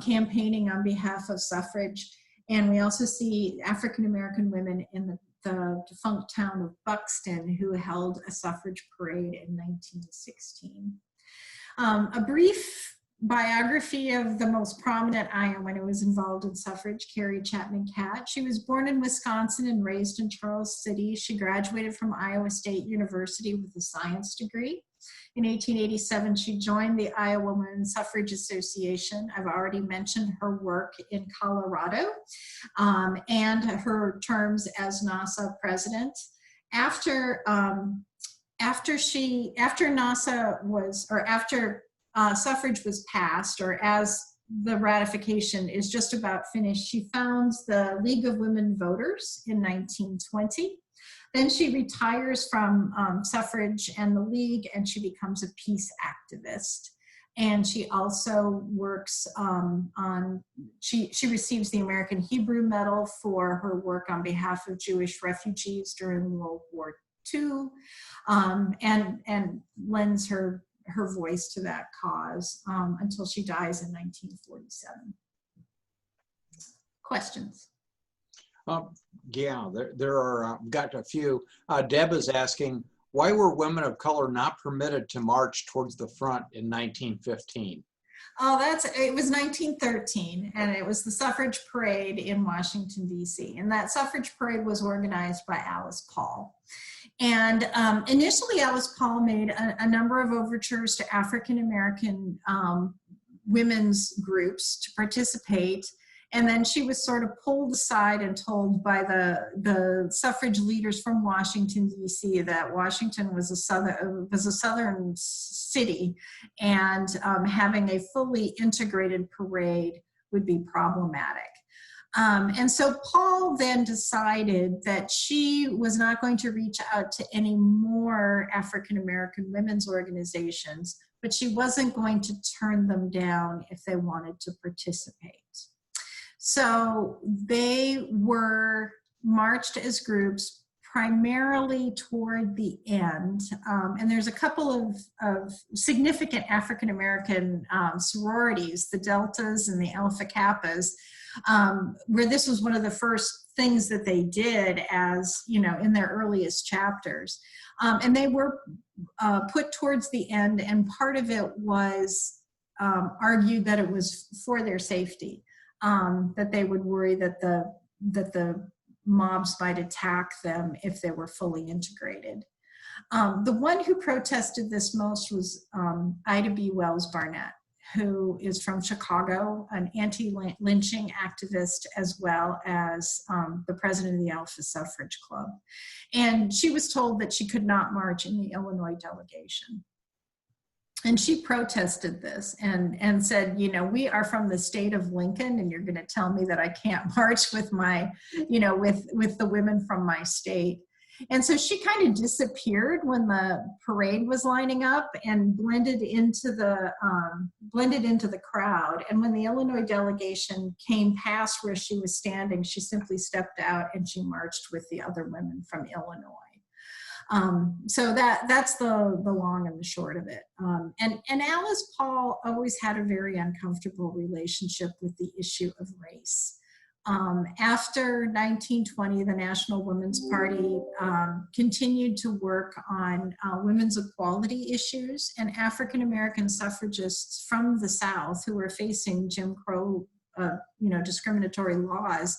Speaker 2: campaigning on behalf of suffrage. And we also see African-American women in the defunct town of Buxton who held a suffrage parade in 1916. A brief biography of the most prominent Iowan who was involved in suffrage, Carrie Chapman Catt. She was born in Wisconsin and raised in Charles City. She graduated from Iowa State University with a science degree. In 1887, she joined the Iowa Women's Suffrage Association. I've already mentioned her work in Colorado and her terms as NASA president. After suffrage was passed, or as the ratification is just about finished, she founds the League of Women Voters in 1920. Then she retires from suffrage and the League, and she becomes a peace activist. And she also works she receives the American Hebrew Medal for her work on behalf of Jewish refugees during World War II, and lends her voice to that cause until she dies in 1947. Questions?
Speaker 1: Yeah, there are, got a few. Deb is asking, why were women of color not permitted to march towards the front in 1915?
Speaker 2: Oh, it was 1913, and it was the suffrage parade in Washington, D.C. And that suffrage parade was organized by Alice Paul. And initially, Alice Paul made a number of overtures to African-American women's groups to participate. And then she was sort of pulled aside and told by the suffrage leaders from Washington, D.C. that Washington was a southern city, and having a fully integrated parade would be problematic. And so Paul then decided that she was not going to reach out to any more African-American women's organizations, but she wasn't going to turn them down if they wanted to participate. So they were marched as groups primarily toward the end. And there's a couple of significant African-American sororities, the Deltas and the Alpha Kappas, where this was one of the first things that they did as, you know, in their earliest chapters. And they were put towards the end, and part of it was argued that it was for their safety, that they would worry that the mobs might attack them if they were fully integrated. The one who protested this most was Ida B. Wells Barnett, who is from Chicago, an anti-lynching activist, as well as the president of the Alpha Suffrage Club. And she was told that she could not march in the Illinois delegation. And she protested this and said, you know, we are from the state of Lincoln, and you're going to tell me that I can't march with my, you know, with the women from my state. And so she kind of disappeared when the parade was lining up and blended into the crowd. And when the Illinois delegation came past where she was standing, she simply stepped out and she marched with the other women from Illinois. So that's the long and the short of it. And Alice Paul always had a very uncomfortable relationship with the issue of race. After 1920, the National Women's Party continued to work on women's equality issues, and African-American suffragists from the South who were facing Jim Crow, discriminatory laws,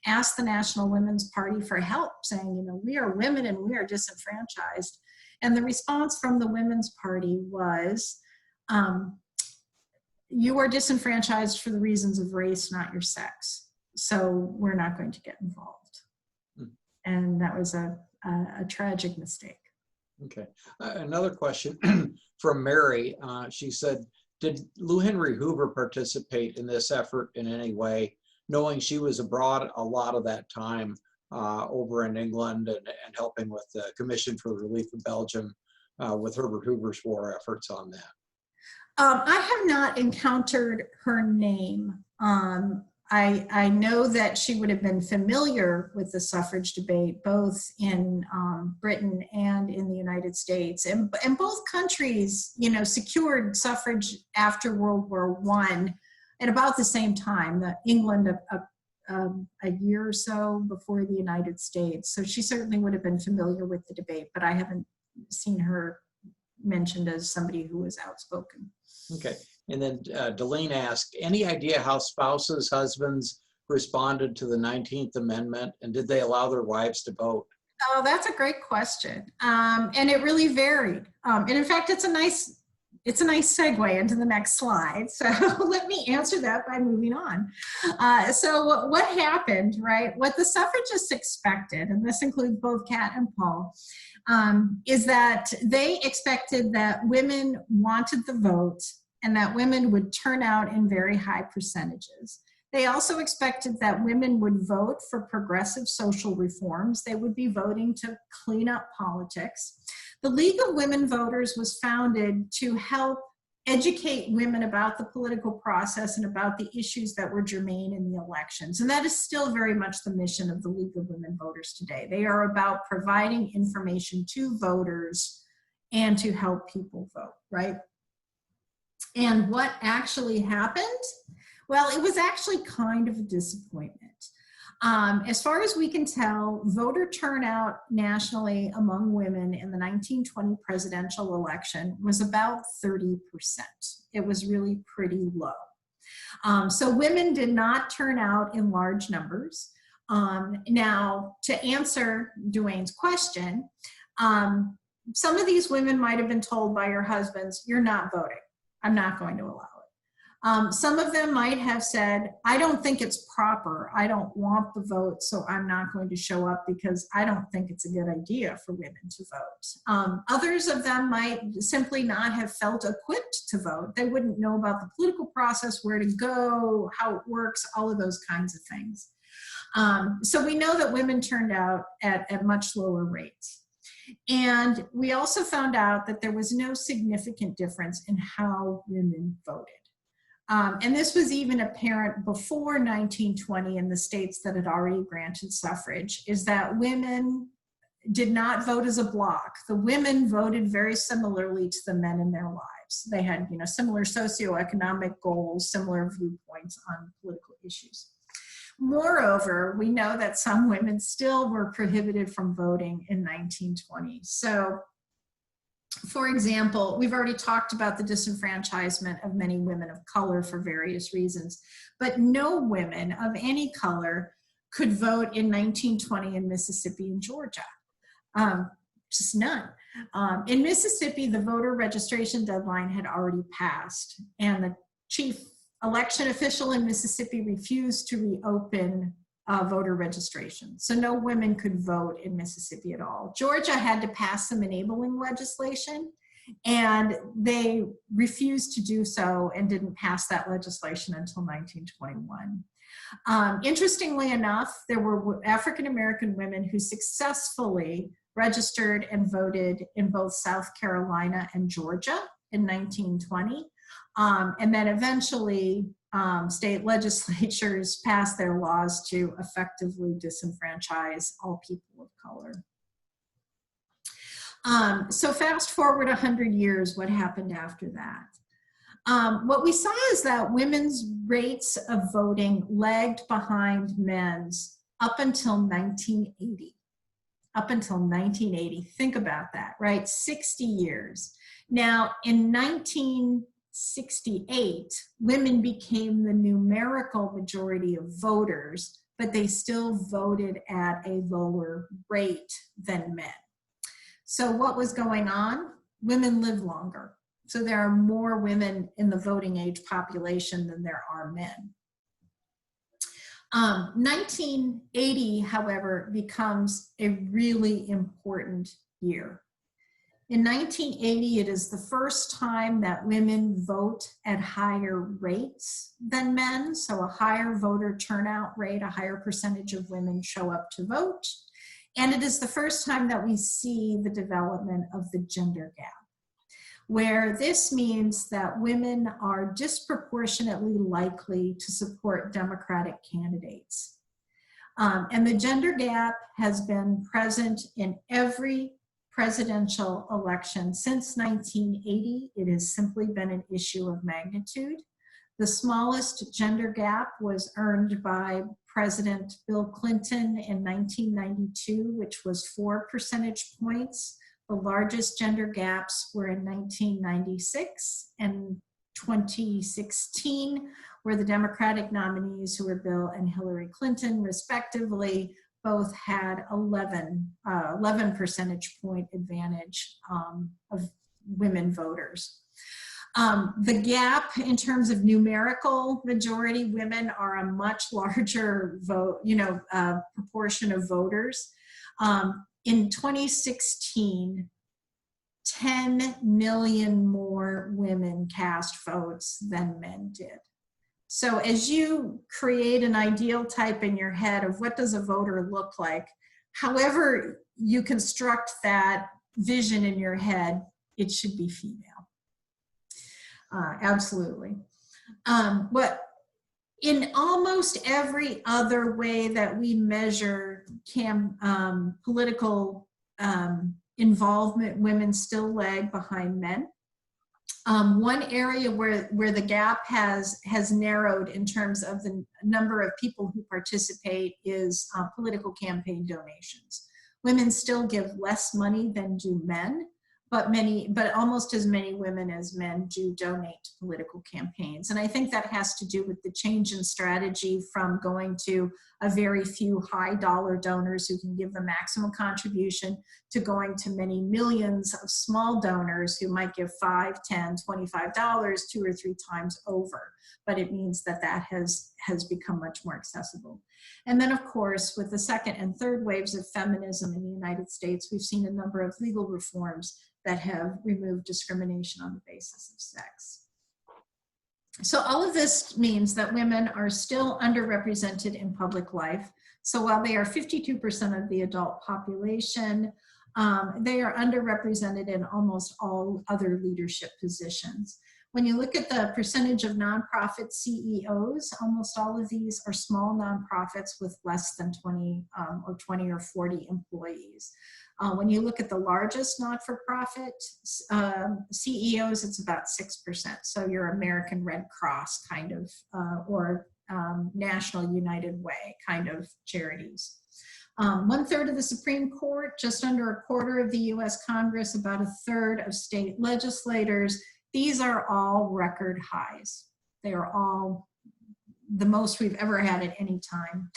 Speaker 2: asked the National Women's Party for help, saying, you know, we are women and we are disenfranchised. And the response from the Women's Party was, you are disenfranchised for the reasons of race, not your sex. So we're not going to get involved. And that was a tragic mistake.
Speaker 1: Okay. Another question from Mary. She said, did Lou Henry Hoover participate in this effort in any way, knowing she was abroad a lot of that time over in England and helping with the Commission for the Relief of Belgium with Herbert Hoover's war efforts on that?
Speaker 2: I have not encountered her name. I know that she would have been familiar with the suffrage debate, both in Britain and in the United States. And both countries, you know, secured suffrage after World War I at about the same time. England a year or so before the United States. So she certainly would have been familiar with the debate, but I haven't seen her mentioned as somebody who was outspoken.
Speaker 1: Okay. And then Delene asked, any idea how spouses, husbands responded to the 19th Amendment, and did they allow their wives to vote?
Speaker 2: Oh, that's a great question. And it really varied. And in fact, it's a nice segue into the next slide. So let me answer that by moving on. So what happened, right? What the suffragists expected, and this includes both Catt and Paul, is that they expected that women wanted the vote and that women would turn out in very high percentages. They also expected that women would vote for progressive social reforms. They would be voting to clean up politics. The League of Women Voters was founded to help educate women about the political process and about the issues that were germane in the elections. And that is still very much the mission of the League of Women Voters today. They are about providing information to voters and to help people vote, right? And what actually happened? Well, it was actually kind of a disappointment. As far as we can tell, voter turnout nationally among women in the 1920 presidential election was about 30%. It was really pretty low. So women did not turn out in large numbers. Now, to answer Dwayne's question, some of these women might have been told by your husbands, you're not voting. I'm not going to allow it. Some of them might have said, I don't think it's proper. I don't want the vote, so I'm not going to show up because I don't think it's a good idea for women to vote. Others of them might simply not have felt equipped to vote. They wouldn't know about the political process, where to go, how it works, all of those kinds of things. So we know that women turned out at much lower rates. And we also found out that there was no significant difference in how women voted. And this was even apparent before 1920 in the states that had already granted suffrage, is that women did not vote as a block. The women voted very similarly to the men in their lives. They had, similar socioeconomic goals, similar viewpoints on political issues. Moreover, we know that some women still were prohibited from voting in 1920. So, for example, we've already talked about the disenfranchisement of many women of color for various reasons, but no women of any color could vote in 1920 in Mississippi and Georgia. Just none. In Mississippi, the voter registration deadline had already passed, and the chief election official in Mississippi refused to reopen voter registration. So no women could vote in Mississippi at all. Georgia had to pass some enabling legislation, and they refused to do so and didn't pass that legislation until 1921. Interestingly enough, there were African-American women who successfully registered and voted in both South Carolina and Georgia in 1920. And then eventually state legislatures passed their laws to effectively disenfranchise all people of color. So fast forward 100 years, what happened after that? What we saw is that women's rates of voting lagged behind men's up until 1980. Up until 1980, think about that, right? 60 years. Now, in 1968, women became the numerical majority of voters, but they still voted at a lower rate than men. So what was going on? Women live longer. So there are more women in the voting age population than there are men. 1980, however, becomes a really important year. In 1980, it is the first time that women vote at higher rates than men, so a higher voter turnout rate, a higher percentage of women show up to vote. And it is the first time that we see the development of the gender gap, where this means that women are disproportionately likely to support Democratic candidates. And the gender gap has been present in every presidential election since 1980. It has simply been an issue of magnitude. The smallest gender gap was earned by President Bill Clinton in 1992, which was 4 percentage points. The largest gender gaps were in 1996 and 2016, where the Democratic nominees, who were Bill and Hillary Clinton, respectively, both had 11 percentage point advantage of women voters. The gap in terms of numerical majority, women are a much larger proportion of voters. In 2016, 10 million more women cast votes than men did. So as you create an ideal type in your head of what does a voter look like, however you construct that vision in your head, it should be female. Absolutely. But in almost every other way that we measure political involvement, women still lag behind men. One area where the gap has narrowed in terms of the number of people who participate is political campaign donations. Women still give less money than do men, but almost as many women as men do donate to political campaigns. And I think that has to do with the change in strategy from going to a very few high dollar donors who can give the maximum contribution to going to many millions of small donors who might give $5, $10, $25 2 or 3 times over. But it means that has become much more accessible. And then, of course, with the second and third waves of feminism in the United States, we've seen a number of legal reforms that have removed discrimination on the basis of sex. So all of this means that women are still underrepresented in public life. So while they are 52% of the adult population, they are underrepresented in almost all other leadership positions. When you look at the percentage of nonprofit CEOs, almost all of these are small nonprofits with less than 20 or 40 employees. When you look at the largest not-for-profit CEOs, it's about 6%. So your American Red Cross kind of, or National United Way kind of charities. 1/3 of the Supreme Court, just under a quarter of the US Congress, about 1/3 of state legislators. These are all record highs. They are all the most we've ever had at any time.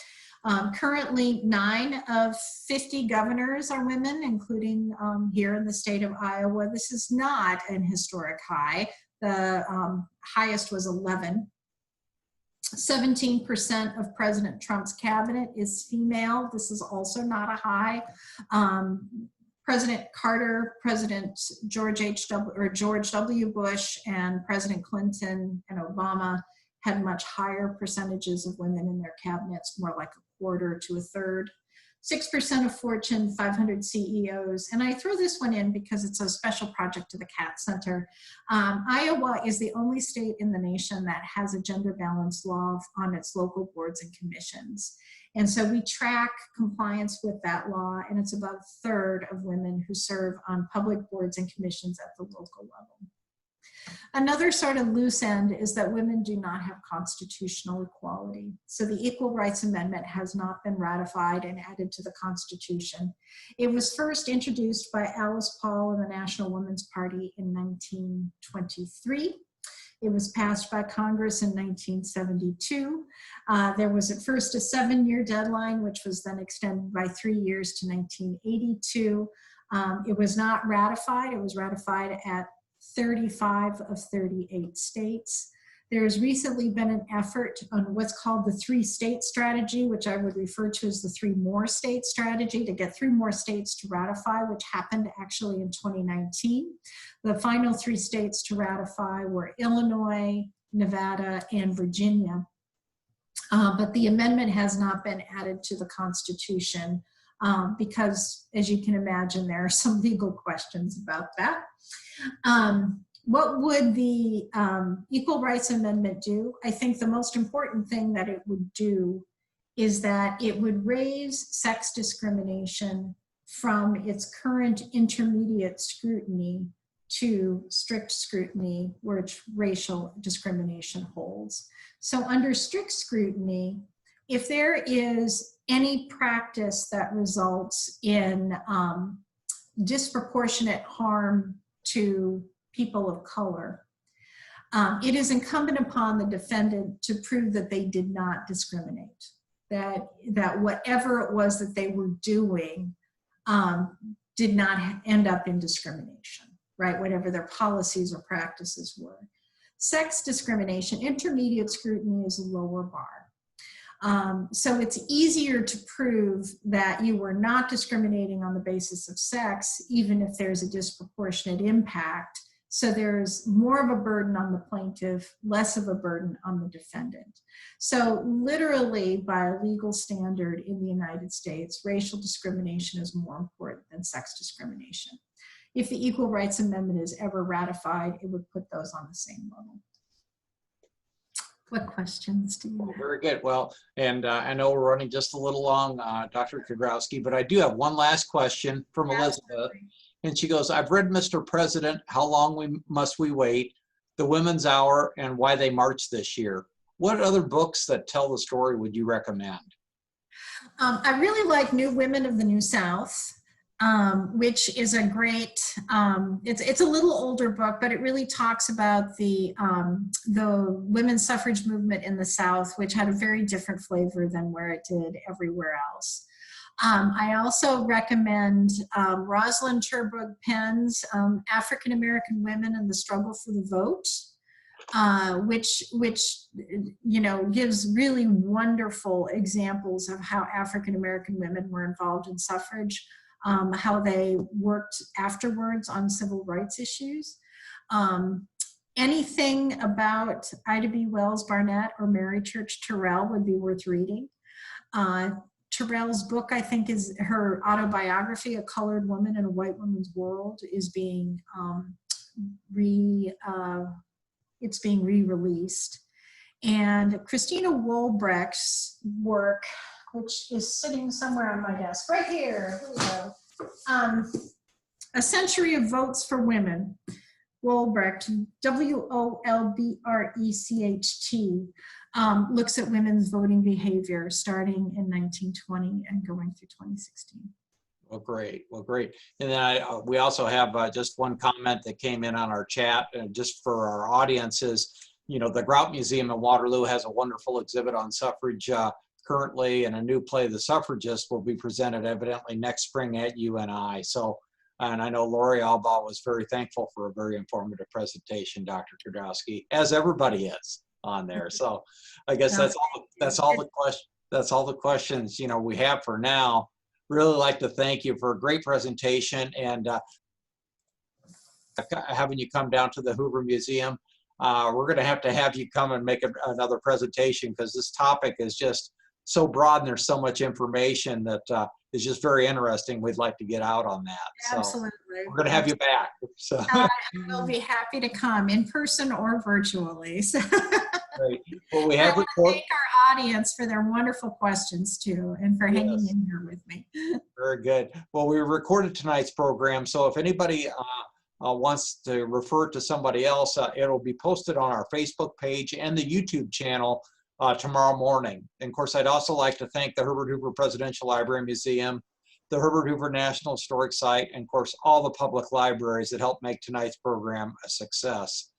Speaker 2: Currently, 9 of 50 governors are women, including here in the state of Iowa. This is not an historic high. The highest was 11. 17% of President Trump's cabinet is female. This is also not a high. President Carter, President George W. Bush, and President Clinton and Obama had much higher percentages of women in their cabinets, more like 1/4 to 1/3. 6% of Fortune 500 CEOs, and I throw this one in because it's a special project to the Catt Center. Iowa is the only state in the nation that has a gender balance law on its local boards and commissions. And so we track compliance with that law, and it's about 1/3 of women who serve on public boards and commissions at the local level. Another sort of loose end is that women do not have constitutional equality. So the Equal Rights Amendment has not been ratified and added to the Constitution. It was first introduced by Alice Paul and the National Women's Party in 1923. It was passed by Congress in 1972. There was at first a 7-year deadline, which was then extended by 3 years to 1982. It was not ratified. It was ratified at 35 of 38 states. There has recently been an effort on what's called the 3-state strategy, which I would refer to as the 3 more state strategy, to get 3 more states to ratify, which happened actually in 2019. The final 3 states to ratify were Illinois, Nevada, and Virginia. But the amendment has not been added to the Constitution because, as you can imagine, there are some legal questions about that. What would the Equal Rights Amendment do? I think the most important thing that it would do is that it would raise sex discrimination from its current intermediate scrutiny to strict scrutiny, which racial discrimination holds. So under strict scrutiny, if there is any practice that results in disproportionate harm to people of color, it is incumbent upon the defendant to prove that they did not discriminate, that whatever it was that they were doing did not end up in discrimination, right? Whatever their policies or practices were. Sex discrimination, intermediate scrutiny is a lower bar. So it's easier to prove that you were not discriminating on the basis of sex, even if there's a disproportionate impact. So there's more of a burden on the plaintiff, less of a burden on the defendant. So literally, by a legal standard in the United States, racial discrimination is more important than sex discrimination. If the Equal Rights Amendment is ever ratified, it would put those on the same level. What questions do you have?
Speaker 1: Very good. Well, and I know we're running just a little long, Dr. Kedrowski, but I do have one last question from Elizabeth. And she goes, I've read Mr. President, How Long Must We Wait, The Women's Hour, and Why They Marched This Year. What other books that tell the story would you recommend?
Speaker 2: I really like New Women of the New South, which is a great, it's a little older book, but it really talks about the women's suffrage movement in the South, which had a very different flavor than where it did everywhere else. I also recommend Rosalind Cherbourg Penn's African American Women and the Struggle for the Vote, which you know, gives really wonderful examples of how African American women were involved in suffrage, how they worked afterwards on civil rights issues. Anything about Ida B. Wells Barnett or Mary Church Terrell would be worth reading. Terrell's book, I think, is her autobiography, A Colored Woman in a White Woman's World, is being it's being re-released. And Christina Wolbrecht's work, which is sitting somewhere on my desk, right here, here we go. A Century of Votes for Women. Wolbrecht, Wolbrecht, looks at women's voting behavior starting in 1920 and going through 2016.
Speaker 1: Well, great. Well, great. And then we also have just one comment that came in on our chat, just for our audiences. You know, the Grout Museum in Waterloo has a wonderful exhibit on suffrage currently, and a new play, The Suffragists, will be presented evidently next spring at UNI. So, and I know Lori Albaugh was very thankful for a very informative presentation, Dr. Kedrowski, as everybody is on there. So I guess that's all the questions, you know, we have for now. Really like to thank you for a great presentation and having you come down to the Hoover Museum. We're going to have you come and make another presentation, because this topic is just so broad and there's so much information that is just very interesting. We'd like to get out on that.
Speaker 2: Absolutely.
Speaker 1: So we're going to have you back. So.
Speaker 2: I will be happy to come in person or virtually. So.
Speaker 1: Great. Well, we
Speaker 2: I
Speaker 1: have
Speaker 2: want to thank our audience for their wonderful questions too, and for hanging in here with me.
Speaker 1: Very good. Well, we recorded tonight's program, so if anybody wants to refer to somebody else, it'll be posted on our Facebook page and the YouTube channel tomorrow morning. And of course, I'd also like to thank the Herbert Hoover Presidential Library Museum, the Herbert Hoover National Historic Site, and of course, all the public libraries that helped make tonight's program a success.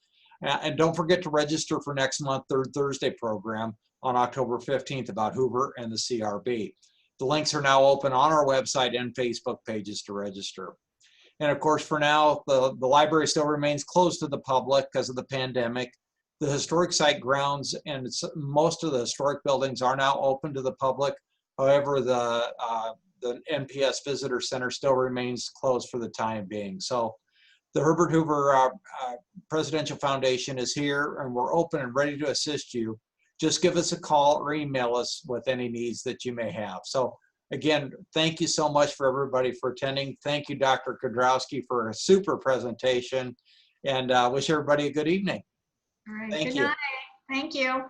Speaker 1: And don't forget to register for next month's Third Thursday program on October 15th about Hoover and the CRB. The links are now open on our website and Facebook pages to register. And of course, for now, the library still remains closed to the public because of the pandemic. The historic site grounds and most of the historic buildings are now open to the public. However, the NPS Visitor Center still remains closed for the time being. So the Herbert Hoover Presidential Foundation is here, and we're open and ready to assist you. Just give us a call or email us with any needs that you may have. So again, thank you so much for everybody for attending. Thank you, Dr. Kedrowski, for a super presentation, and wish everybody a good evening.
Speaker 2: All right,
Speaker 1: Thank
Speaker 2: good
Speaker 1: you.
Speaker 2: night. Thank you.